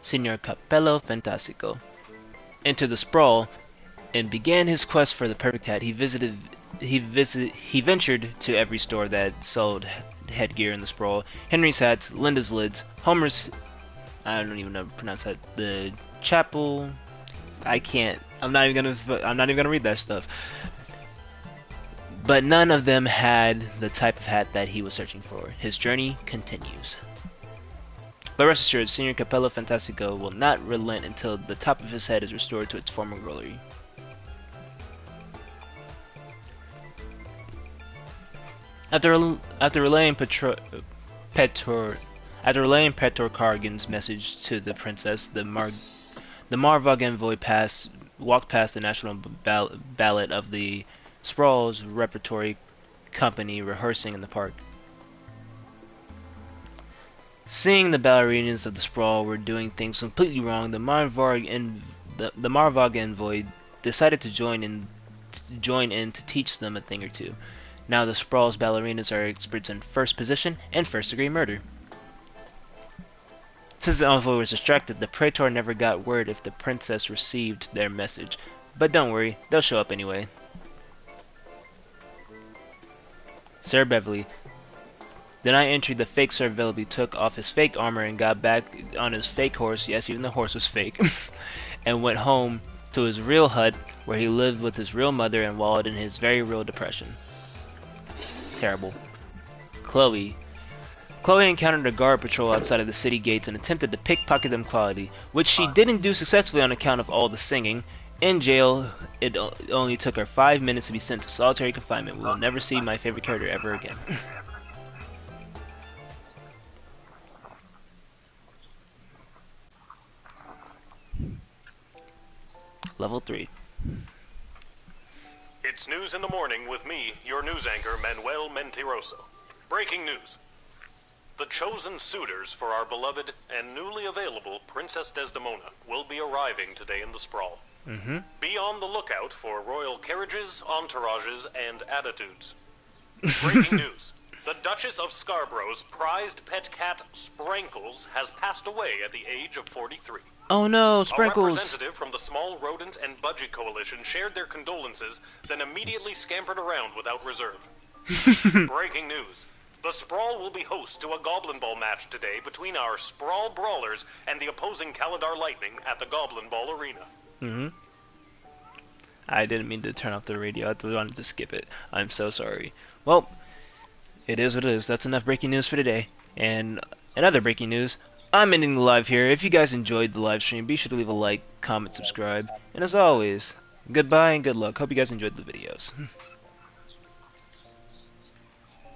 Signor Capello Fantastico entered the sprawl and began his quest for the perfect hat. He ventured to every store that sold headgear in the sprawl. Henry's hats, Linda's lids, Homer's, I don't even know how to pronounce that, the chapel, I'm not even gonna read that stuff. But none of them had the type of hat that he was searching for. His journey continues. But rest assured, Signor Capello Fantastico will not relent until the top of his head is restored to its former glory. After relaying Petor Cargan's message to the princess, the Marvog envoy walked past the national ballot of the Sprawl's repertory company rehearsing in the park. Seeing the ballerinas of the Sprawl were doing things completely wrong, the Marvog envoy decided to join in join in to teach them a thing or two. Now the Sprawl's ballerinas are experts in first position and first-degree murder. Since the envoy was distracted, the Praetor never got word if the princess received their message. But don't worry, they'll show up anyway. Sir Beverly. Then I entered the fake Sir Beverly, took off his fake armor and got back on his fake horse, yes, even the horse was fake, and went home to his real hut where he lived with his real mother and wallowed in his very real depression. Terrible. Chloe. Chloe encountered a guard patrol outside of the city gates and attempted to pickpocket them quietly, which she didn't do successfully on account of all the singing. In jail, it only took her 5 minutes to be sent to solitary confinement. We will never see my favorite character ever again. Level 3. It's news in the morning with me, your news anchor, Manuel Mentiroso. Breaking news. The chosen suitors for our beloved and newly available Princess Desdemona will be arriving today in the Sprawl. Be on the lookout for royal carriages, entourages, and attitudes. Breaking news. The Duchess of Scarborough's prized pet cat, Sprankles, has passed away at the age of 43. Oh no, A Sprankles! representative from the Small Rodent and Budgie Coalition shared their condolences, then immediately scampered around without reserve. Breaking news. The Sprawl will be host to a Goblin Ball match today between our Sprawl Brawlers and the opposing Caladar Lightning at the Goblin Ball Arena. I didn't mean to turn off the radio. I wanted to skip it. I'm so sorry. Well, it is what it is. That's enough breaking news for today. And another breaking news, I'm ending the live here. If you guys enjoyed the live stream, be sure to leave a like, comment, subscribe. And as always, goodbye and good luck. Hope you guys enjoyed the videos.